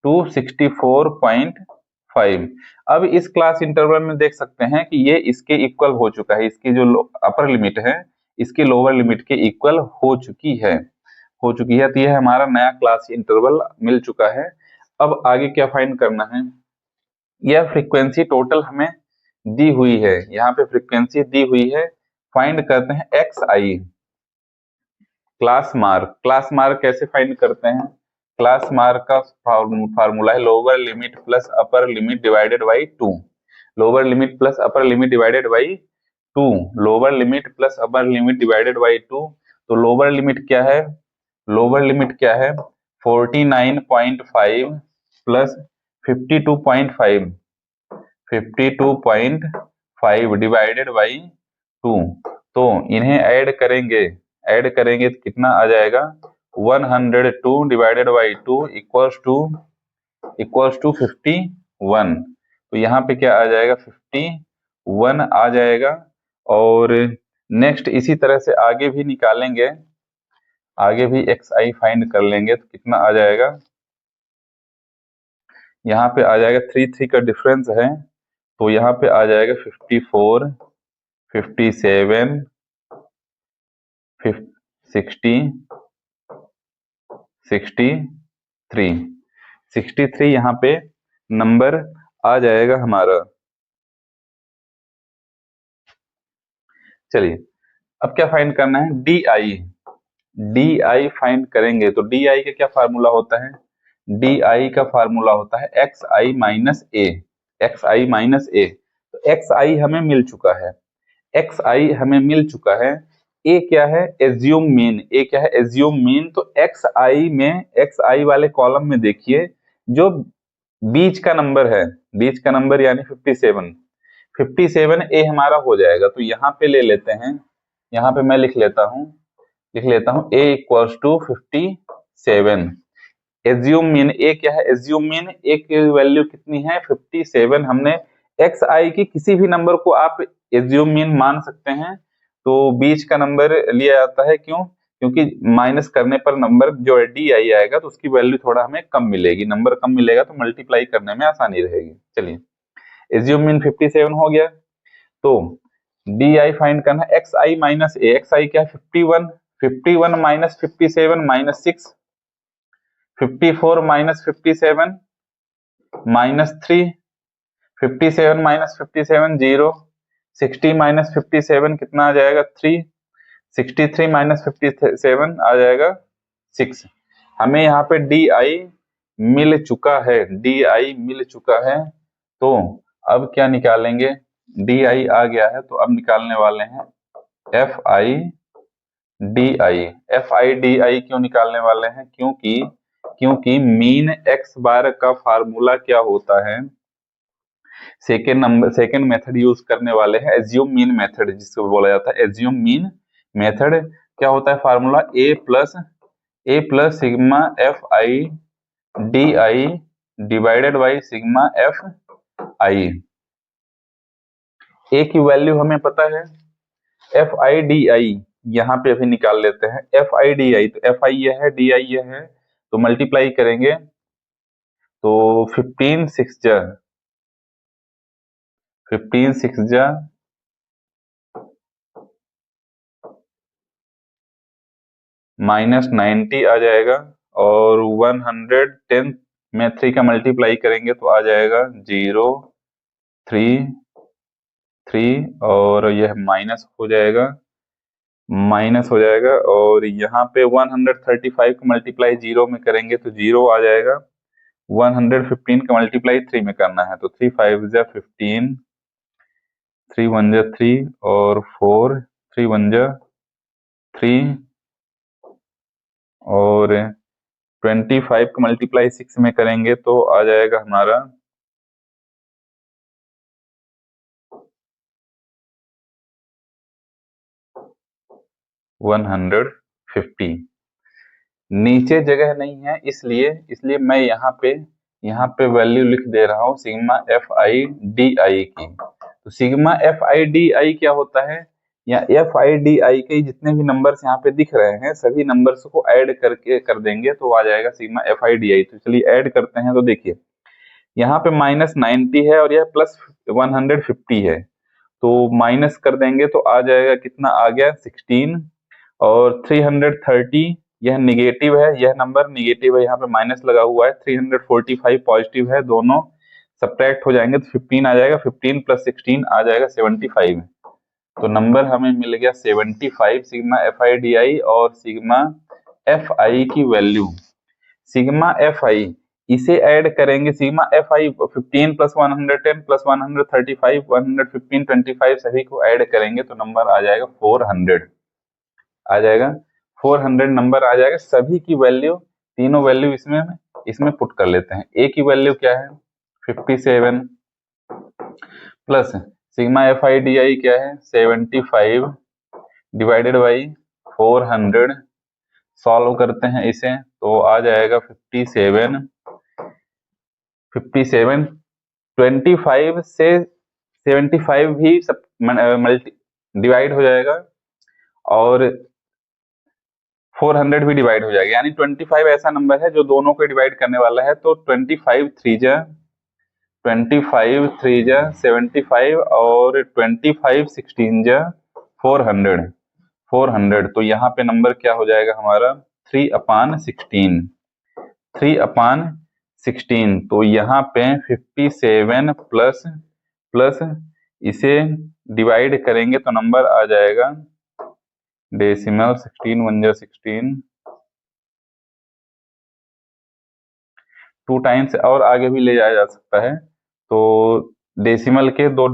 टू 64.5। अब इस क्लास इंटरवल में देख सकते हैं कि ये इसके इक्वल हो चुका है, इसकी जो अपर लिमिट है इसकी लोअर लिमिट के इक्वल हो चुकी है तो यह हमारा नया क्लास इंटरवल मिल चुका है। अब आगे क्या फाइंड करना है, यह फ्रीक्वेंसी टोटल हमें दी हुई है, यहाँ पे फ्रीक्वेंसी दी हुई है, फाइंड करते हैं एक्स आई। क्लास मार्क कैसे फाइंड करते हैं, क्लास मार्क का फार्मूला है lower limit plus upper limit divided by 2। Lower limit plus upper limit divided by 2, lower limit plus upper limit divided by 2। तो लोअर लिमिट क्या है, 49.5 प्लस 52.5 डिवाइडेड बाई 2। तो इन्हें ऐड करेंगे तो कितना आ जाएगा 102 डिवाइडेड बाई 2 इक्वल्स टू 51। तो यहाँ पे क्या आ जाएगा 51 आ जाएगा। और नेक्स्ट इसी तरह से आगे भी निकालेंगे, आगे भी एक्स आई फाइंड कर लेंगे तो कितना आ जाएगा, यहाँ पे आ जाएगा 3 का डिफरेंस है तो यहाँ पे आ जाएगा 54, 57, 63 यहाँ पे नंबर आ जाएगा हमारा। चलिए अब क्या फाइंड करना है, डी आई फाइंड करेंगे तो डी आई का क्या फार्मूला होता है, डी आई का फार्मूला होता है एक्स आई माइनस ए। तो एक्स आई हमें मिल चुका है, ए क्या है एज्यूम मीन। तो एक्स आई वाले कॉलम में देखिए जो बीच का नंबर यानी 57 ए हमारा हो जाएगा। तो यहाँ पे ले लेते हैं, यहाँ पे मैं लिख लेता हूँ ए इक्वल्स टू 57। एज्यूम मीन ए क्या है, एज्यूम मीन ए की वैल्यू कितनी है 57। हमने एक्स आई की किसी भी नंबर को आप एज्यूम मीन मान सकते हैं, तो बीच का नंबर लिया जाता है, क्योंकि माइनस करने पर नंबर जो डी आई आएगा तो उसकी वैल्यू थोड़ा हमें कम मिलेगी, नंबर कम मिलेगा तो मल्टीप्लाई करने में आसानी रहेगी। चलिए एज्यूम मीन 57 हो गया। तो डी आई फाइंड करना है, X I minus A, x आई क्या है 51, 51 minus 57 minus 6, 54 minus 57 minus 3, 57 minus 57 0, 60 minus 57 कितना आ जाएगा 3, 63 माइनस 57 आ जाएगा 6। हमें यहाँ पे डी आई मिल चुका है, डी आई मिल चुका है। तो अब क्या निकालेंगे, डी आई आ गया है तो अब निकालने वाले हैं F I D I. F I D आई क्यों निकालने वाले हैं, क्योंकि मीन एक्स बार का फार्मूला क्या होता है, सेकेंड मेथड यूज करने वाले हैं, एज्यूम मीन मेथड जिसको बोला जाता है एज्यूम मीन मेथड। क्या होता है formula, A plus sigma F I D I divided by sigma F I. A की वैल्यू हमें पता है, एफ आई डी आई यहाँ पे अभी निकाल लेते हैं, एफ आई डी आई, तो एफ आई यह है, डी आई यह है, तो मल्टीप्लाई करेंगे तो 15 6 जा माइनस 90 आ जाएगा, और 110 में 3 का मल्टीप्लाई करेंगे तो आ जाएगा 0 3 3, और यह माइनस हो जाएगा, और यहाँ पे 135 का मल्टीप्लाई 0 में करेंगे तो 0 आ जाएगा, 115 का मल्टीप्लाई 3 में करना है तो 3 5 जा 15, 3 1 जा 3, और 4 3 1 जा 3, और 25 का मल्टीप्लाई 6 में करेंगे तो आ जाएगा हमारा 150। नीचे जगह नहीं है, इसलिए मैं यहाँ पे वैल्यू लिख दे रहा हूँ सिग्मा एफ आई डी आई की। तो sigma F I D I क्या होता है, या एफ आई डी आई के जितने भी नंबर्स यहाँ पे दिख रहे हैं सभी नंबर्स को ऐड करके कर देंगे तो आ जाएगा सिग्मा एफ आई डी आई। तो चलिए ऐड करते हैं, तो देखिए यहाँ पे माइनस 90 है और यह प्लस 150 है, तो माइनस कर देंगे तो आ जाएगा, कितना आ गया 16, और 330 यह निगेटिव है, यह नंबर निगेटिव है, यहाँ पे माइनस लगा हुआ है, 345 पॉजिटिव है, दोनों सब्ट्रैक्ट हो जाएंगे तो 15 आ जाएगा, 15 प्लस 16 आ जाएगा 75। तो नंबर हमें मिल गया 75 सिग्मा एफ आई डी आई, और सिग्मा एफ आई की वैल्यू सिग्मा एफ आई, इसे ऐड करेंगे सिग्मा एफ आई 15 प्लस 110 प्लस 135 115 25 सभी को ऐड करेंगे तो नंबर आ जाएगा 400, आ जाएगा 400 नंबर आ जाएगा। सभी की वैल्यू, तीनों वैल्यू इसमें पुट कर लेते हैं। ए की वैल्यू क्या है 57, plus sigma F I D I क्या है 75 डिवाइडेड बाई 400, सॉल्व करते हैं इसे तो आ जाएगा 57 25 से 75 भी सब मल्टी डिवाइड हो जाएगा, और 400 भी डिवाइड हो जाएगा, यानी 25 ऐसा नंबर है जो दोनों को डिवाइड करने वाला है। तो 25 3 जा 75, और 25 16 जा 400, तो यहाँ पे नंबर क्या हो जाएगा हमारा 3/16, 3/16। तो यहाँ पे 57 प्लस इसे डिवाइड करेंगे तो नंबर आ जाएगा डेसिमल 16 1 जा 16, 2 टाइम्स और आगे भी ले जाया जा सकता है। तो डेसिमल के 2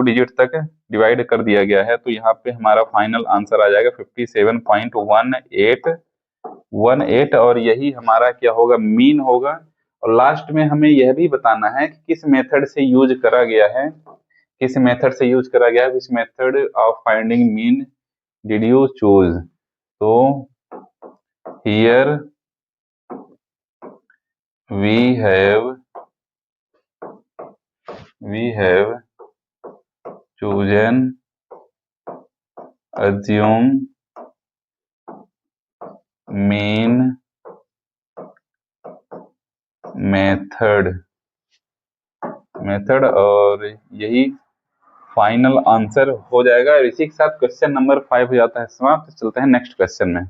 डिजिट तक डिवाइड कर दिया गया है, तो यहाँ पे हमारा फाइनल आंसर आ जाएगा 57.18, और यही हमारा क्या होगा मीन होगा। और लास्ट में हमें यह भी बताना है कि किस मेथड से यूज करा गया है, which method of finding mean did you choose. तो here we have chosen assume mean method, और यही फाइनल आंसर हो जाएगा। इसी के साथ क्वेश्चन नंबर 5 हो जाता है समाप्त। चलते हैं नेक्स्ट क्वेश्चन में,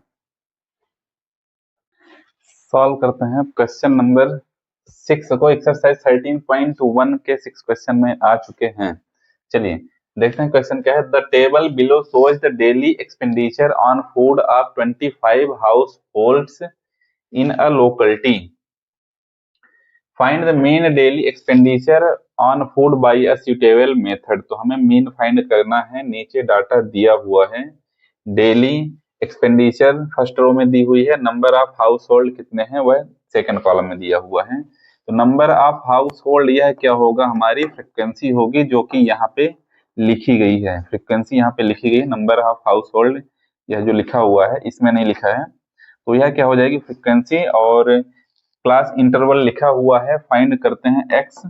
सॉल्व करते हैं क्वेश्चन नंबर 6 को। एक्सरसाइज 13.1 के 6 क्वेश्चन में आ चुके हैं। चलिए देखते हैं क्वेश्चन क्या है। The table below shows the daily expenditure on food of 25 house holds in a locality. Find the mean daily expenditure on food by a suitable method. तो हमें मीन फाइंड करना है। नीचे डाटा दिया हुआ है, डेली एक्सपेंडिचर फर्स्ट रो में दी हुई है, नंबर ऑफ हाउस होल्ड कितने हैं वह सेकंड कॉलम में दिया हुआ है। तो नंबर ऑफ हाउस होल्ड यह क्या होगा, हमारी फ्रिक्वेंसी होगी जो कि यहाँ पे लिखी गई है। फ्रिक्वेंसी यहाँ पे लिखी गई है, नंबर ऑफ हाउस होल्ड यह जो लिखा हुआ है इसमें नहीं लिखा है। तो यह क्या हो जाएगी फ्रिक्वेंसी, और क्लास इंटरवल लिखा हुआ है। फाइंड करते हैं x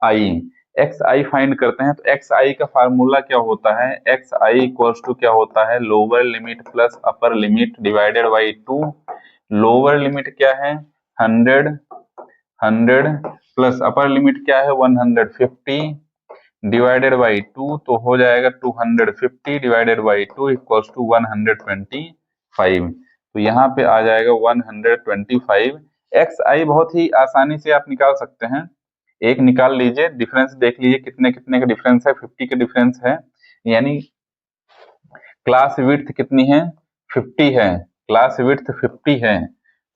I. X I find करते हैं। तो एक्स आई का फार्मूला क्या होता है, एक्स आई इक्वल्स टू क्या होता है, lower limit plus upper limit divided by 2। Lower limit क्या है 100, 100 प्लस अपर लिमिट क्या है 150 डिवाइडेड बाई 2, तो हो जाएगा 250 डिवाइडेड बाई 2 इक्वल्स टू 125। तो यहाँ पे आ जाएगा 125। एक्स आई बहुत ही आसानी से आप निकाल सकते हैं। एक निकाल लीजिए, डिफरेंस देख लीजिए कितने कितने का डिफरेंस है, 50 का डिफरेंस है। यानी क्लास विड्थ कितनी है 50 है, क्लास विड्थ 50 है।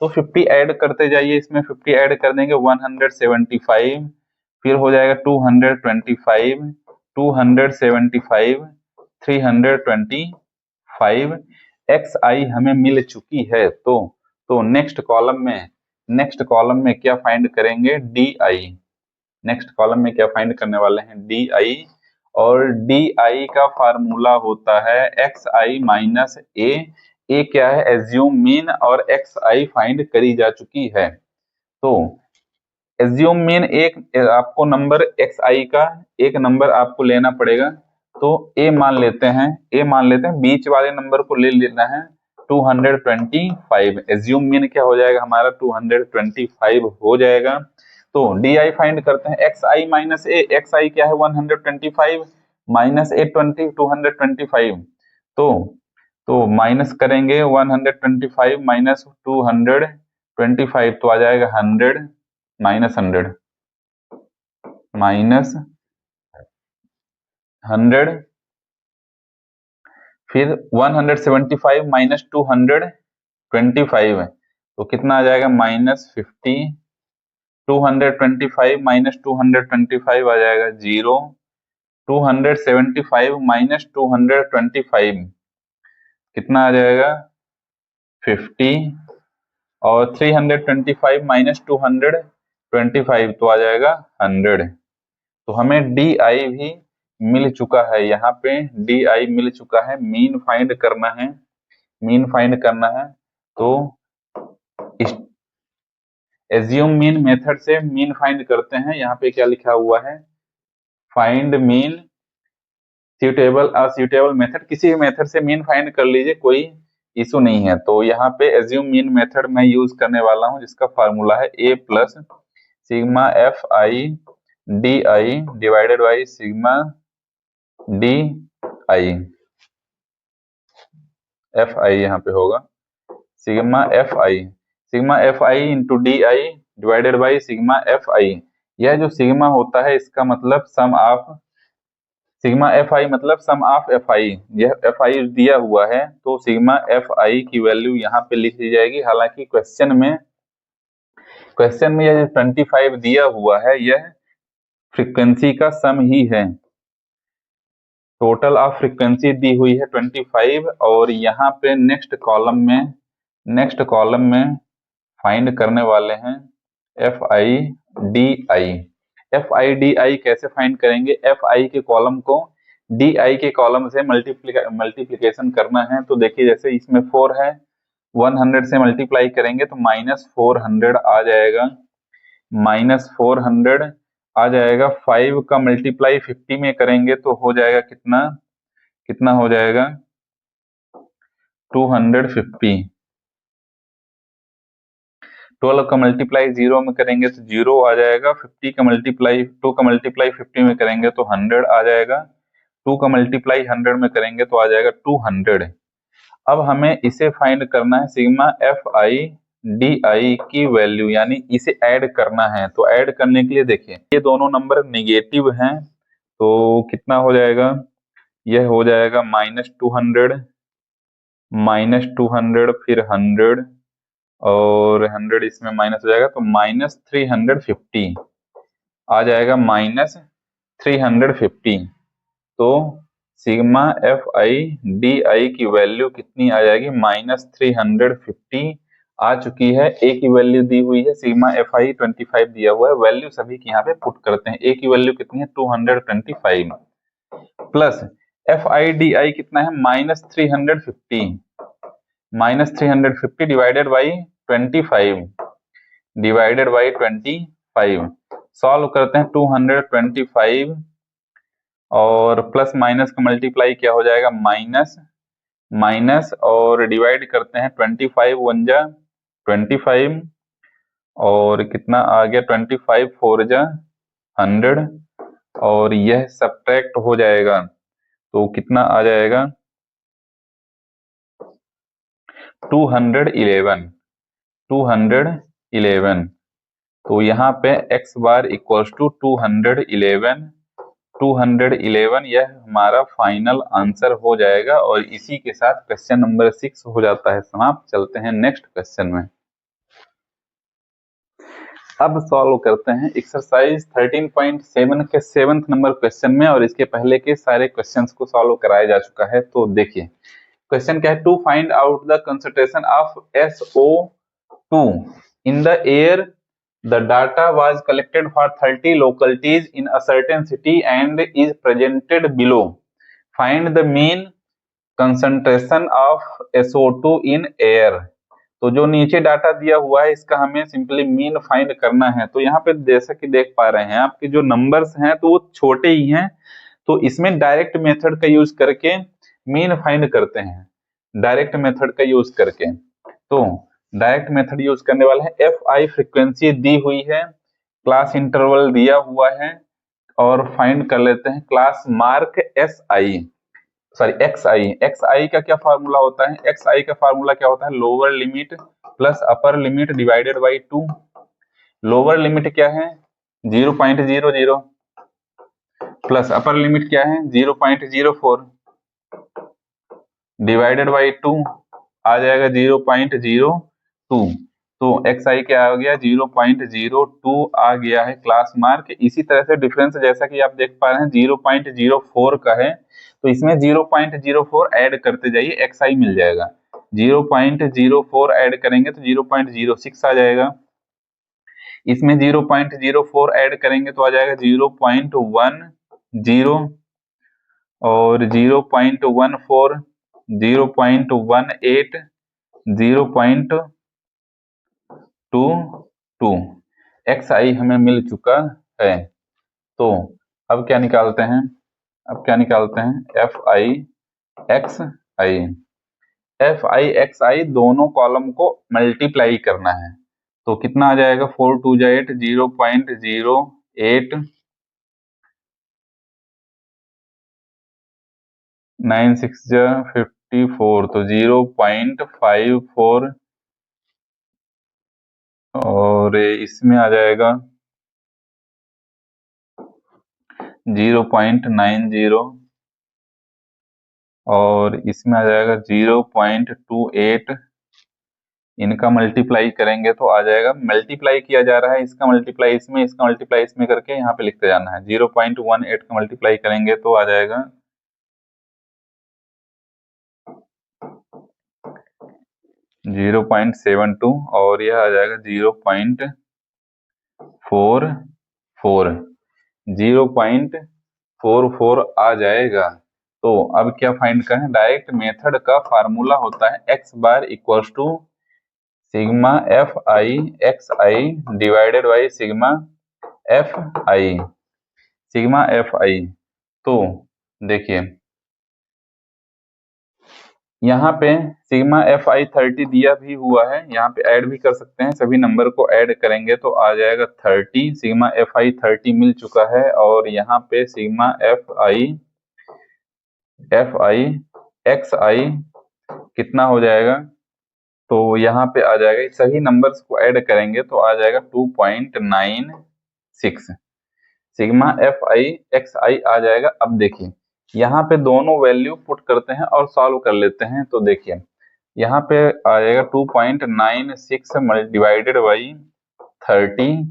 तो 50 ऐड करते जाइए, इसमें 50 ऐड कर देंगे 175, फिर हो जाएगा 225, 275, 325। एक्स आई हमें मिल चुकी है। तो नेक्स्ट कॉलम में क्या फाइंड करेंगे, डी आई। नेक्स्ट कॉलम में क्या फाइंड करने वाले हैं, डी आई। और डी आई का फार्मूला होता है X I minus A. A क्या है, एज्यूम मीन, और एक्स आई फाइंड करी जा चुकी है। तो एज्यूम मीन एक आपको नंबर एक्स आई का एक नंबर आपको लेना पड़ेगा। तो ए मान लेते हैं, ए मान लेते हैं, बीच वाले नंबर को ले लेना है 225। एज्यूम मीन क्या हो जाएगा हमारा 225 हो जाएगा। तो डी आई फाइंड करते हैं, x I minus A. X आई क्या है 125 माइनस ए 225। तो माइनस करेंगे 125 माइनस 225, तो आ जाएगा 100 माइनस 100 माइनस 100, फिर 175 माइनस 225, तो कितना आ जाएगा -50। 225 माइनस 225 आ जाएगा 0। 275 माइनस 225 कितना आ जाएगा 50, और 325 माइनस 225 तो आ जाएगा 100। तो हमें डी आई भी मिल चुका है, यहाँ पे डी आई मिल चुका है। मीन फाइंड करना है, मीन फाइंड करना है। तो एज्यूम मीन मेथड से मीन फाइंड करते हैं। यहाँ पे क्या लिखा हुआ है, फाइंड मीन सुटेबल मेथड। किसी भी मेथड से मीन फाइंड कर लीजिए, कोई इशू नहीं है। तो यहाँ पे एज्यूम मीन मेथड मैं यूज करने वाला हूँ, जिसका फार्मूला है A plus sigma F I D I divided by sigma D I. F I यहाँ पे होगा sigma F I into D I divided by sigma F I. यह जो सिग्मा होता है इसका मतलब sum of sigma F I, मतलब सम ऑफ एफ आई। यह एफ आई दिया हुआ है, तो सिग्मा एफ आई की वैल्यू यहाँ पे लिख दी जाएगी। हालांकि क्वेश्चन में यह 25 दिया हुआ है, यह फ्रीक्वेंसी का सम ही है। टोटल ऑफ फ्रीक्वेंसी दी हुई है 25, और यहाँ पे नेक्स्ट कॉलम में फाइंड करने वाले हैं F I D I. F I D आई कैसे फाइंड करेंगे, एफ आई के कॉलम को डी आई के कॉलम से मल्टीप्लीकेशन करना है। तो देखिए जैसे इसमें 4 है, 100 से मल्टीप्लाई करेंगे तो -400 आ जाएगा, -400 आ जाएगा। 5 का मल्टीप्लाई 50 में करेंगे तो हो जाएगा कितना, कितना हो जाएगा 250। 12 का मल्टीप्लाई 0 में करेंगे तो 0 आ जाएगा। 50 का मल्टीप्लाई 2 का मल्टीप्लाई 50 में करेंगे तो 100 आ जाएगा। 2 का मल्टीप्लाई 100 में करेंगे तो आ जाएगा 200। अब हमें इसे फाइंड करना है सिग्मा एफ आई डी आई की वैल्यू, यानी इसे ऐड करना है। तो ऐड करने के लिए देखिए ये दोनों नंबर निगेटिव हैं, तो कितना हो जाएगा, यह हो जाएगा -200, -200 फिर 100 और 100 इसमें माइनस हो जाएगा तो -350 आ जाएगा, -350। तो सिग्मा एफ आई डी आई की वैल्यू कितनी आ जाएगी, -350 आ चुकी है। ए की वैल्यू दी हुई है, सिग्मा एफ आई 25 दिया हुआ है, वैल्यू सभी की यहाँ पे पुट करते हैं। ए की वैल्यू कितनी है 225 प्लस एफ आई डी आई कितना है -350, -350 divided by 25 divided by 25। Solve करते हैं 225 और प्लस माइनस का मल्टीप्लाई क्या हो जाएगा, माइनस माइनस और डिवाइड करते हैं 25 1 जा 25 और कितना आ गया 25 4 जा 100 और यह सब्ट्रैक्ट हो जाएगा तो कितना आ जाएगा 211। तो यहाँ पे x बार इक्वल्स टू 211, यह हमारा फाइनल आंसर हो जाएगा और इसी के साथ क्वेश्चन नंबर 6 हो जाता है समाप्त। चलते हैं नेक्स्ट क्वेश्चन में। अब सॉल्व करते हैं एक्सरसाइज 13.7 के 7th नंबर क्वेश्चन में, और इसके पहले के सारे क्वेश्चंस को सॉल्व कराया जा चुका है। तो देखिए क्वेश्चन क्या है, to find out the concentration of SO2 in the air. The data was collected for 30 localities in a certain city and is presented below. Find the mean concentration of SO2 in air. तो जो नीचे data दिया हुआ है इसका हमें simply mean find करना है। तो यहाँ पे जैसा कि देख पा रहे हैं आपके जो नंबर्स हैं तो वो छोटे ही हैं, तो इसमें डायरेक्ट मेथड का यूज करके मीन फाइंड करते हैं, डायरेक्ट मेथड का यूज करके। तो डायरेक्ट मेथड यूज करने वाले हैं। एफ आई फ्रिक्वेंसी दी हुई है, क्लास इंटरवल दिया हुआ है और फाइंड कर लेते हैं क्लास मार्क एक्स आई का क्या फार्मूला होता है, एक्स आई का फार्मूला क्या होता है, lower limit plus upper limit divided by 2। Lower limit क्या है 0.00 प्लस अपर लिमिट क्या है 0.04 डिवाइडेड बाई 2 आ जाएगा 0.02। तो एक्स आई क्या आ गया 0.02 आ गया है क्लास मार्क। इसी तरह से डिफरेंस जैसा कि आप देख पा रहे हैं 0.04 का है, तो इसमें 0.04 ऐड करते जाइए, एक्स आई मिल जाएगा। 0.04 ऐड करेंगे तो 0.06 आ जाएगा, इसमें 0.04 ऐड करेंगे तो आ जाएगा 0.10 और 0.14 0.18 0.22 एक्स आई हमें मिल चुका है। तो अब क्या निकालते हैं, एफ आई एक्स आई दोनों कॉलम को मल्टीप्लाई करना है। तो कितना आ जाएगा 4 2 जा 8 0.08 9 6 जा 54 तो 0.54 और इसमें आ जाएगा 0.90 और इसमें आ जाएगा 0.28। इनका मल्टीप्लाई करेंगे तो आ जाएगा, मल्टीप्लाई किया जा रहा है, इसका मल्टीप्लाई इसमें, इसका मल्टीप्लाई इसमें करके यहाँ पे लिखते जाना है। 0.18 का मल्टीप्लाई करेंगे तो आ जाएगा 0.72 और यह आ जाएगा 0.44 आ जाएगा। तो अब क्या फाइंड करें, डायरेक्ट मेथड का फार्मूला होता है x bar equals to sigma F I X I divided by sigma F I. तो देखिए यहाँ पे सिग्मा एफ आई 30 दिया भी हुआ है, यहाँ पे ऐड भी कर सकते हैं, सभी नंबर को ऐड करेंगे तो आ जाएगा 30। सिग्मा एफ आई 30 मिल चुका है और यहाँ पे sigma F I F I X I कितना हो जाएगा, तो यहाँ पे आ जाएगा, सही नंबर्स को ऐड करेंगे तो आ जाएगा 2.96 सिग्मा एफ आई एक्स आई आ जाएगा। अब देखिए यहाँ पे दोनों वैल्यू पुट करते हैं और सॉल्व कर लेते हैं, तो देखिए यहाँ पे आ जाएगा 2.96 डिवाइडेड बाई 30,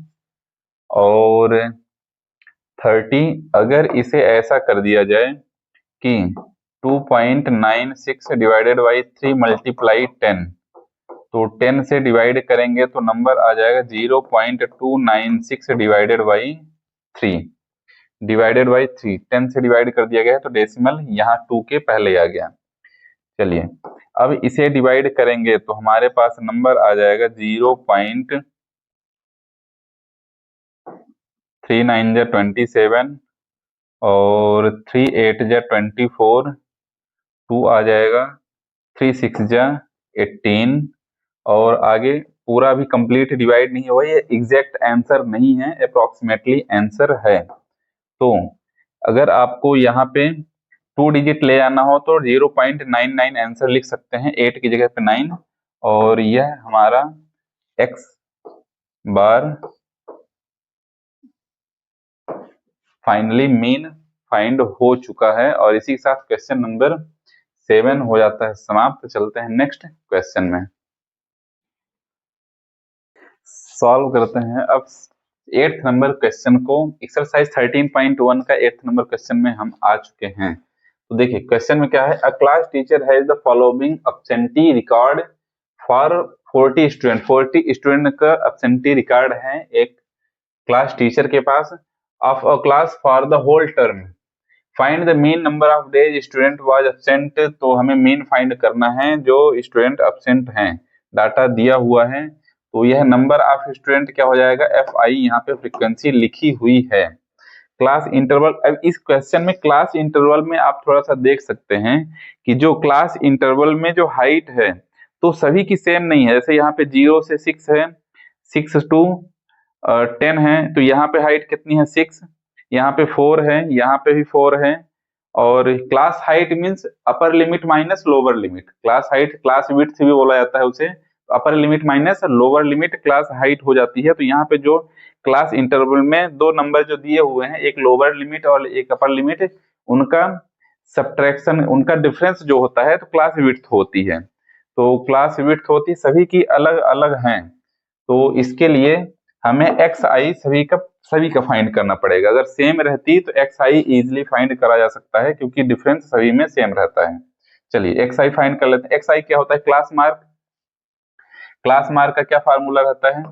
और 30 अगर इसे ऐसा कर दिया जाए कि 2.96 डिवाइडेड बाई 3 मल्टीप्लाई 10, तो 10 से डिवाइड करेंगे तो नंबर आ जाएगा 0.296 डिवाइडेड बाई 3 डिवाइडेड बाई 3। 10 से डिवाइड कर दिया गया है तो डेसिमल यहाँ 2 के पहले आ गया। चलिए अब इसे डिवाइड करेंगे तो हमारे पास नंबर आ जाएगा 0.39 जा 27 और 38 जा 24, 2 आ जाएगा, 36 जा 18, और आगे पूरा भी कंप्लीट डिवाइड नहीं हुआ, ये एग्जैक्ट आंसर नहीं है, अप्रोक्सीमेटली आंसर है। तो अगर आपको यहाँ पे 2 डिजिट ले आना हो तो 0.99 आंसर लिख सकते हैं, 8 की जगह पे 9, और यह हमारा x बार फाइनली मीन फाइंड हो चुका है। और इसी के साथ क्वेश्चन नंबर 7 हो जाता है समाप्त। चलते हैं नेक्स्ट क्वेश्चन में, सॉल्व करते हैं। अब 8th नंबर क्वेश्चन को, एक्सरसाइज 13.1 का 8th नंबर क्वेश्चन में हम आ चुके हैं। तो देखिए क्वेश्चन में क्या है, a class teacher has the following absentee record for 40 student. 40 student का एब्सेंटी रिकॉर्ड है एक क्लास टीचर के पास, of a class for the whole term. Find the mean number of days student was absent. तो हमें mean find करना है जो स्टूडेंट एब्सेंट हैं, डाटा दिया हुआ है, तो यह नंबर ऑफ स्टूडेंट क्या हो जाएगा, एफ आई, यहाँ पे फ्रीक्वेंसी लिखी हुई है। क्लास इंटरवल, अब इस क्वेश्चन में क्लास इंटरवल में आप थोड़ा सा देख सकते हैं कि जो क्लास इंटरवल में जो हाइट है तो सभी की सेम नहीं है। जैसे यहाँ पे 0 से 6 है, 6 to 10 है, तो यहाँ पे हाइट कितनी है 6, यहाँ पे 4 है, यहाँ पे भी 4 है। और class height means upper limit minus lower limit, class height class width भी बोला जाता है उसे, upper limit minus lower limit class height हो जाती है। तो यहाँ पे जो क्लास इंटरवल में दो नंबर जो दिए हुए हैं, एक लोअर लिमिट और एक अपर लिमिट, उनका सब्ट्रैक्शन, उनका डिफरेंस जो होता है तो क्लास विड्थ होती है। तो क्लास विड्थ होती सभी की अलग अलग हैं, तो इसके लिए हमें एक्स आई सभी का फाइंड करना पड़ेगा। अगर सेम रहती तो एक्स आई इजिली फाइंड करा जा सकता है क्योंकि डिफरेंस सभी में सेम रहता है। चलिए एक्स आई फाइंड कर लेते हैं। एक्स आई क्या होता है, क्लास मार्क। क्लास मार्क का क्या फार्मूला रहता है,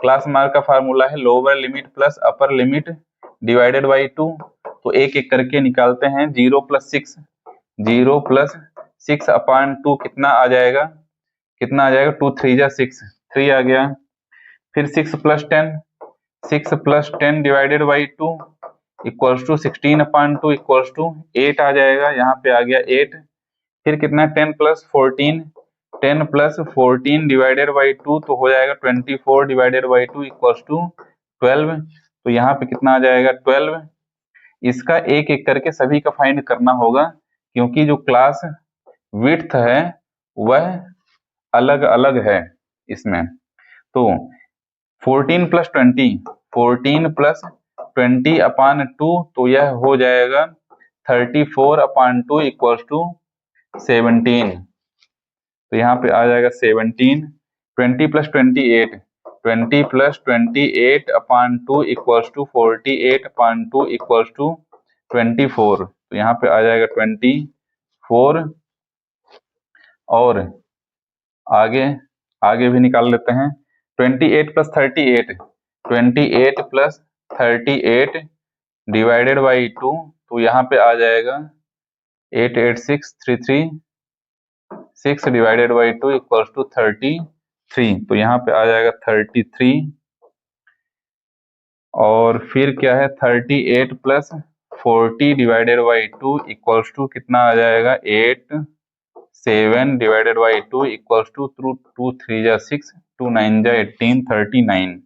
क्लास मार्क का फार्मूला है lower limit plus upper limit divided by 2। तो एक एक करके निकालते हैं, 0 + 6, 0 + 6 अपॉन 2 कितना आ जाएगा, कितना आ जाएगा, 2 3 जा 6, 3 आ गया। फिर 6 + 10, 6 + 10 divided by 2 equals to 16 upon 2 equals to 8 आ जाएगा, यहाँ पे आ गया 8। फिर कितना, 10 + 14, 10 + 14 डिवाइडेड बाई 2 तो हो जाएगा 24 डिवाइडेड बाई 2 इक्वल्स टू 12। तो यहाँ पे कितना आ जाएगा 12। इसका एक एक करके सभी का फाइंड करना होगा क्योंकि जो क्लास विड्थ है वह अलग अलग है इसमें। तो 14 + 20, 14 + 20 अपॉन 2 तो यह हो जाएगा 34 अपॉन 2 इक्वल्स टू 17। तो यहाँ पे आ जाएगा 17। 20 + 28, 20 + 28 upon 2 equals to 48 upon 2 equals to 24। तो यहाँ पे आ जाएगा 24। और आगे भी निकाल लेते हैं, 28 + 38, 28 + 38 डिवाइडेड बाई 2 तो यहाँ पे आ जाएगा 8 8 6 3 3, 6 डिवाइडेड बाई 2 इक्वल्स टू 33। तो यहाँ पे आ जाएगा 33। और फिर क्या है, 38 + 40 डिवाइडेड बाई 2 इक्वल्स टू कितना आ जाएगा, 8 7 डिवाइडेड बाई 2 इक्वल्स टू 2 3 जा 6, 2 9 जा 18, 39।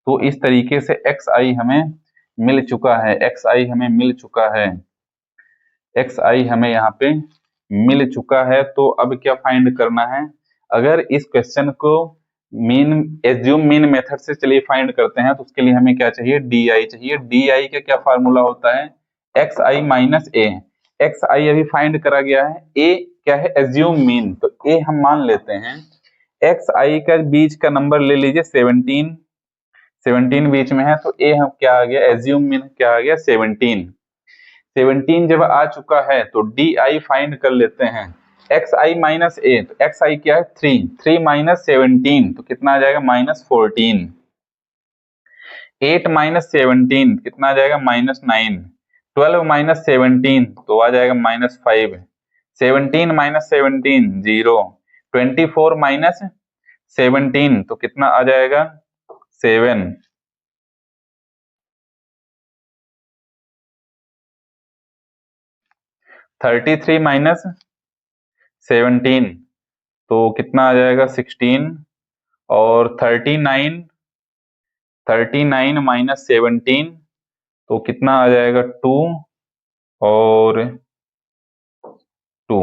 तो इस तरीके से एक्स आई हमें मिल चुका है, एक्स आई हमें मिल चुका है। xi हमें यहाँ पे मिल चुका है। तो अब क्या फाइंड करना है, अगर इस क्वेश्चन को मीन एज्यूम मीन मेथड से चलिए फाइंड करते हैं, तो उसके लिए हमें क्या चाहिए, डी चाहिए। डी का क्या फार्मूला होता है, xi माइनस ए। xi अभी फाइंड करा गया है, ए क्या है, एज्यूम मीन, तो ए हम मान लेते हैं। xi का बीच का नंबर ले लीजिए 17, 17 बीच में है, तो ए हम क्या आ गया, एज्यूम मीन क्या आ गया 17। 17 जब आ चुका है तो डी आई फाइंड कर लेते हैं। एक्स आई माइनस ए, तो एक्स आई क्या है 3, 3 माइनस 17 तो कितना आ जाएगा -14। 8 माइनस 17 कितना आ जाएगा -9। 12 माइनस 17 तो आ जाएगा -5। 17 माइनस 17 0। 24 माइनस 17 तो कितना आ जाएगा 7। 33 माइनस 17 तो कितना आ जाएगा 16। और 39 माइनस 17 तो कितना आ जाएगा 2 और 2।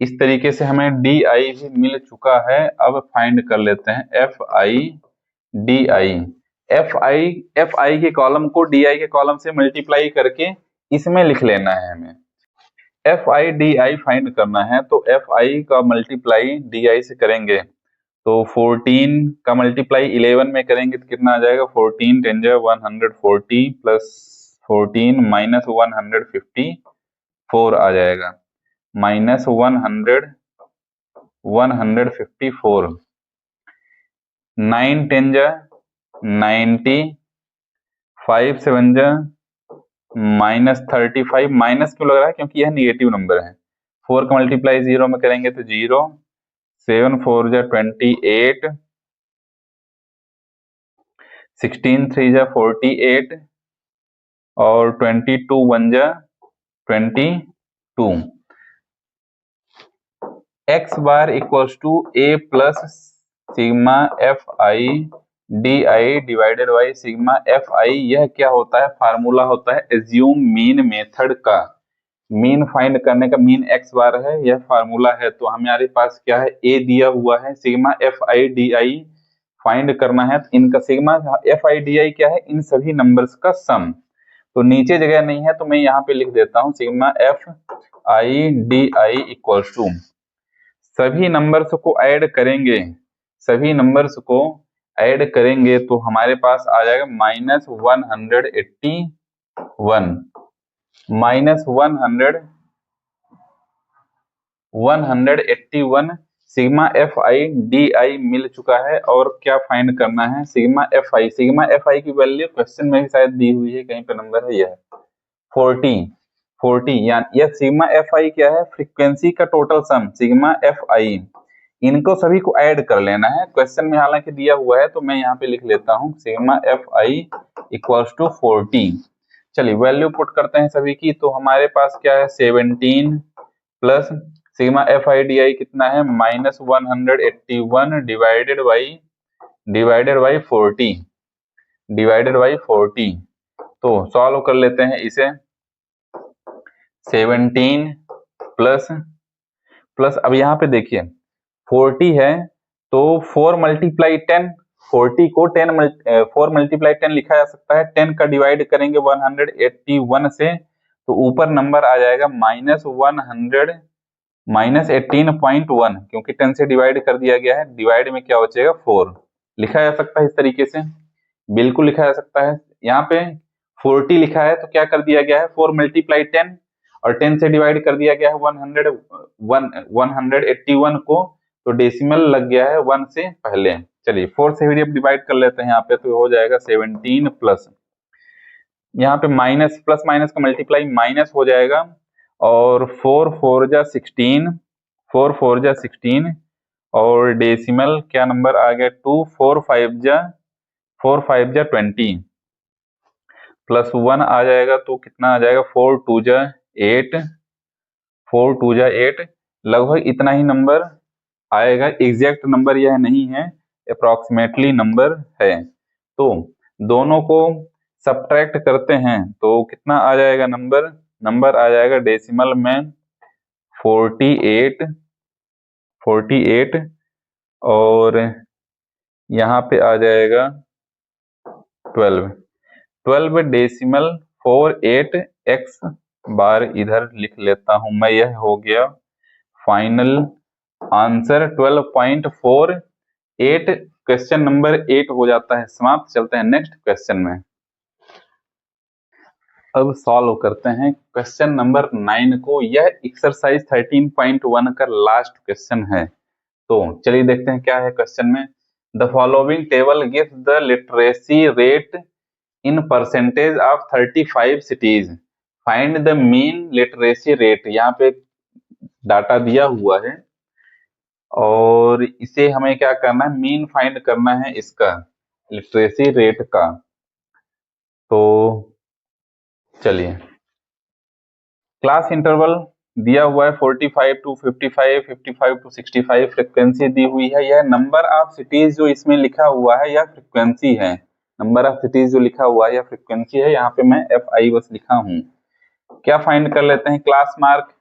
इस तरीके से हमें डी आई भी मिल चुका है। अब फाइंड कर लेते हैं F I D I. F आई के कॉलम को डी आई के कॉलम से मल्टीप्लाई करके इसमें लिख लेना है हमें। F I D I find करना है, तो एफ आई का मल्टीप्लाई डी आई से करेंगे तो 14 का मल्टीप्लाई 11 में करेंगे तो कितना आ जाएगा 14 10 140 प्लस 14 माइनस 154 आ जाएगा माइनस 154। 9 10 90, 5 7 -35। माइनस क्यों लग रहा है, क्योंकि यह निगेटिव नंबर है। 4 का मल्टीप्लाई 0 में करेंगे तो 0। 7 4 28, 16 3 48 और 22 1 22। X bar equals to A plus sigma F I D I divided by sigma F I. यह क्या होता है, फार्मूला होता है एज्यूम मीन मेथड का। मीन फाइंड करने का मीन एक्स बार है, यह फार्मूला है। तो हमारे पास क्या है, ए दिया हुआ है, sigma F I D I find करना है। तो इनका sigma F I D I क्या है, इन सभी नंबर्स का सम। तो नीचे जगह नहीं है तो मैं यहाँ पे लिख देता हूँ sigma F I D I equals to, सभी नंबर्स को ऐड करेंगे, सभी नंबर्स को ऐड करेंगे तो हमारे पास आ जाएगा -181 -181 sigma F I D I मिल चुका है। और क्या फाइंड करना है, सिग्मा एफ आई की वैल्यू क्वेश्चन में भी शायद दी हुई है, कहीं पे नंबर है, यह 40 यानी यह सिग्मा एफ आई क्या है, फ्रीक्वेंसी का टोटल सम सिग्मा एफ आई। इनको सभी को ऐड कर लेना है, क्वेश्चन में हालांकि दिया हुआ है तो मैं यहाँ पे लिख लेता हूँ sigma F I equals to 40। चलिए वैल्यू पुट करते हैं सभी की, तो हमारे पास क्या है 17 plus sigma F I D आई कितना है -181 डिवाइडेड बाई 40 तो सॉल्व कर लेते हैं इसे। 17 प्लस अब यहाँ पे देखिए 40 है तो 4 मल्टीप्लाई 10, 40 को 4 मल्टीप्लाई 10 लिखा जा सकता है। 10 का डिवाइड करेंगे 181 से तो ऊपर नंबर आ जाएगा -18.1, क्योंकि 10 से डिवाइड कर दिया गया है। डिवाइड में क्या बचेगा 4, लिखा जा सकता है इस तरीके से, बिल्कुल लिखा जा सकता है। यहाँ पे 40 लिखा है तो क्या कर दिया गया है 4 मल्टीप्लाई 10 और 10 से डिवाइड कर दिया गया है 181 को, तो डेसिमल लग गया है 1 से पहले। चलिए 4 से भी डिवाइड कर लेते हैं यहाँ पे, तो हो जाएगा 17 प्लस, यहाँ पे माइनस प्लस माइनस का मल्टीप्लाई माइनस हो जाएगा और 4 4 जा 16 और डेसिमल क्या नंबर आ गया 2, 4 5 जा 20 प्लस 1 आ जाएगा तो कितना आ जाएगा 4 2 जा 8 लगभग इतना ही नंबर आएगा। एग्जैक्ट नंबर यह नहीं है, अप्रोक्सीमेटली नंबर है। तो दोनों को सब्ट्रैक्ट करते हैं तो कितना आ जाएगा नंबर आ जाएगा डेसिमल में 48 और यहाँ पे आ जाएगा 12 डेसिमल 48 बार इधर लिख लेता हूं मैं। यह हो गया फाइनल आंसर 12.48। क्वेश्चन नंबर 8 हो जाता है समाप्त। चलते हैं नेक्स्ट क्वेश्चन में। अब सॉल्व करते हैं क्वेश्चन नंबर 9 को। यह एक्सरसाइज 13.1 का लास्ट क्वेश्चन है। तो चलिए देखते हैं क्या है क्वेश्चन में। The following table gives the literacy rate in percentage of 35 cities, find the mean literacy rate. यहाँ पे डाटा दिया हुआ है और इसे हमें क्या करना है, मीन फाइंड करना है इसका, लिटरेसी रेट का। तो चलिए, क्लास इंटरवल दिया हुआ है 45 to 55, 55 to 65, फ्रिक्वेंसी दी हुई है। यह नंबर ऑफ सिटीज जो इसमें लिखा हुआ है यह फ्रिक्वेंसी है। नंबर ऑफ सिटीज जो लिखा हुआ है यह फ्रिक्वेंसी है। यहाँ पे मैं FI बस लिखा हूँ। क्या फाइंड कर लेते हैं, क्लास मार्क।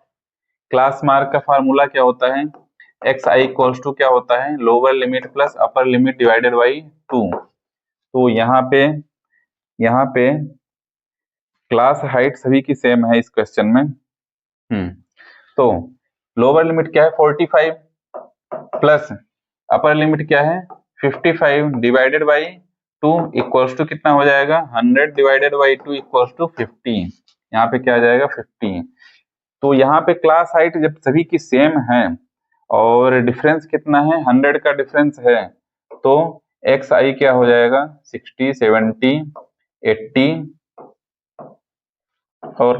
क्लास मार्क का फार्मूला क्या होता है, XI इक्वल्स टू क्या होता है, lower limit plus upper limit divided by 2। तो यहाँ पे क्लास हाइट सभी की सेम है इस क्वेश्चन में। तो लोअर लिमिट क्या है 45 प्लस अपर लिमिट क्या है 55 डिवाइडेड बाई 2 इक्वल्स टू कितना हो जाएगा 100 डिवाइडेड बाई 2 इक्वल्स टू 50। यहाँ पे क्या आ जाएगा 50। तो यहाँ पे क्लास हाइट जब सभी की सेम है और डिफरेंस कितना है 100 का डिफरेंस है, तो XI क्या हो जाएगा 60, 70, 80 और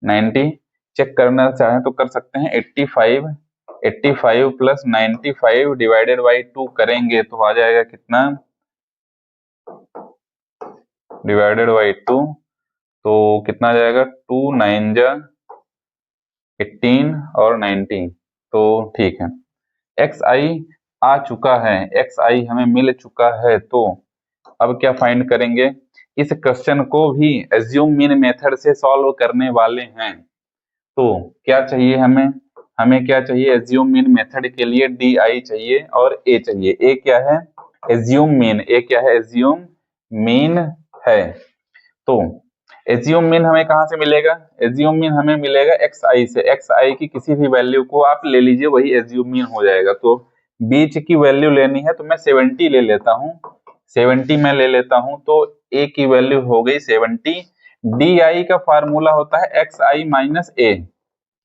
90 चेक करना चाहें तो कर सकते हैं। 85 प्लस 95 डिवाइडेड बाई 2 करेंगे तो आ जाएगा कितना, डिवाइडेड बाई 2 तो कितना आ जाएगा 2 9 जा 18 और 90। तो ठीक है, XI आ चुका है, XI हमें मिल चुका है। तो अब क्या फाइंड करेंगे, इस क्वेश्चन को भी एज्यूम मीन मेथड से सॉल्व करने वाले हैं। तो क्या चाहिए हमें क्या चाहिए, एज्यूम मीन मेथड के लिए DI चाहिए और A चाहिए। A क्या है एज्यूम मीन, A क्या है एज्यूम मीन है। तो एज्यूम मीन हमें कहां से मिलेगा, एज्यूम मीन हमें मिलेगा XI से। XI की किसी भी वैल्यू को आप ले लीजिए, वही एज्यूम मीन हो जाएगा। तो बीच की वैल्यू लेनी है तो मैं 70 ले लेता हूँ, 70 मैं ले लेता हूँ। तो A की वैल्यू हो गई 70। DI का फार्मूला होता है XI minus A,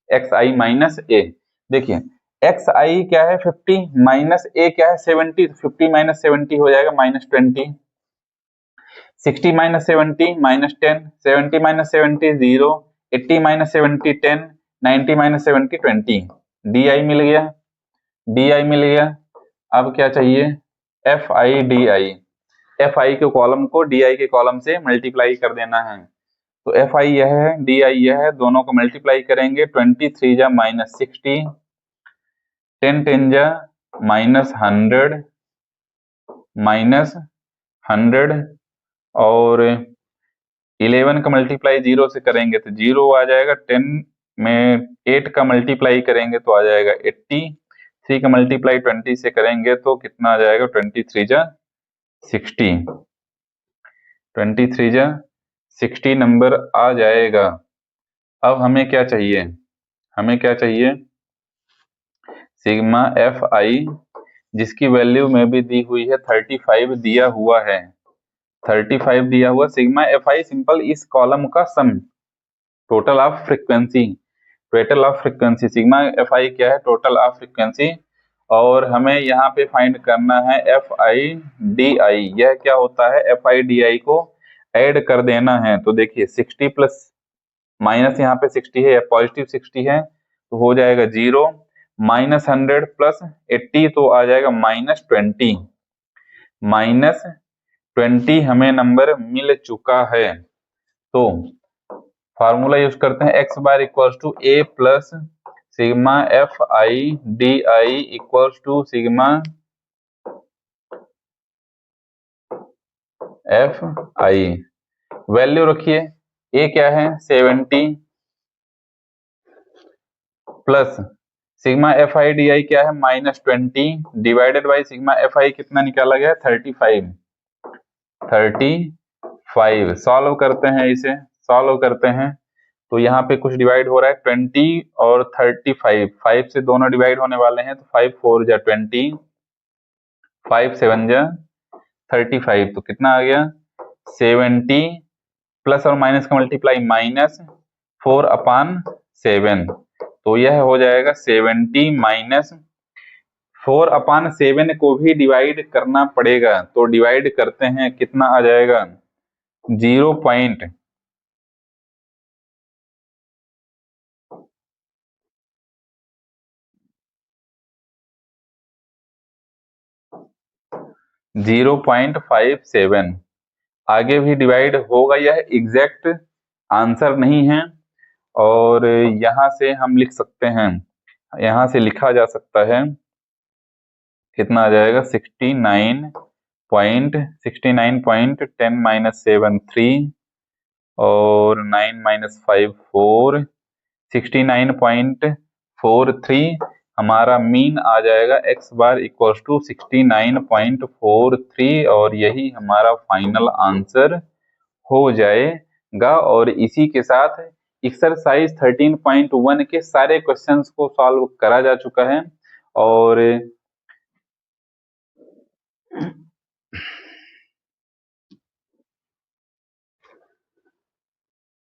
XI minus A। देखिए XI क्या है 50 माइनस A क्या है 70, 50 माइनस 70 हो जाएगा -20, 60 minus 70 -10, 70 minus 70 0, 80 minus 70 10, 90 minus 70 20। DI मिल गया, DI मिल गया। अब क्या चाहिए FI DI, FI के कॉलम को DI के कॉलम से मल्टीप्लाई कर देना है। तो FI यह है, DI यह है, दोनों को मल्टीप्लाई करेंगे। 23 जा -60, 10 10 जा -100 और 11 का मल्टीप्लाई 0 से करेंगे तो 0 आ जाएगा। 10 में 8 का मल्टीप्लाई करेंगे तो आ जाएगा 80, 3 का मल्टीप्लाई 20 से करेंगे तो कितना आ जाएगा 23 जा 60, 23 जा 60 नंबर आ जाएगा। अब हमें क्या चाहिए, हमें क्या चाहिए सिग्मा FI, जिसकी वैल्यू में भी दी हुई है 35 दिया हुआ है, 35 दिया हुआ। सिग्मा FI सिंपल इस कॉलम का sum, total of frequency, total of frequency. Sigma FI क्या है, टोटल ऑफ फ्रीक्वेंसी। और हमें यहाँ पे फाइंड करना है FI DI। यह क्या होता है, FI DI को ऐड कर देना है। तो देखिए 60 प्लस माइनस यहाँ पे 60 है, पॉजिटिव 60 है तो हो जाएगा 0, -100 प्लस 80 तो आ जाएगा -20, -20 हमें नंबर मिल चुका है। तो फार्मूला यूज करते हैं, x bar equals to A plus sigma FI DI equals to sigma F I value रखिए, ए क्या है 70 plus sigma F I D I क्या है -20 divided by sigma F I कितना निकाला गया 35 सॉल्व करते हैं, इसे सॉल्व करते हैं तो यहाँ पे कुछ डिवाइड हो रहा है 20 और 35, 5 से दोनों डिवाइड होने वाले हैं तो 5 4 जा 20, 5 7 जा 35 तो कितना आ गया 70 प्लस और माइनस का मल्टीप्लाई -4/7 तो यह हो जाएगा 70 -4/7 को भी डिवाइड करना पड़ेगा तो डिवाइड करते हैं कितना आ जाएगा 0.0 0.57 आगे भी डिवाइड होगा, यह एग्जैक्ट आंसर नहीं है और यहां से हम लिख सकते हैं, यहां से लिखा जा सकता है कितना आ जाएगा 69.10-7 और 9 - 5 4 69.43 हमारा मीन आ जाएगा x बार इक्वल टू 69.43 और यही हमारा फाइनल आंसर हो जाएगा। और इसी के साथ एक्सरसाइज 13.1 के सारे क्वेश्चंस को सॉल्व करा जा चुका है और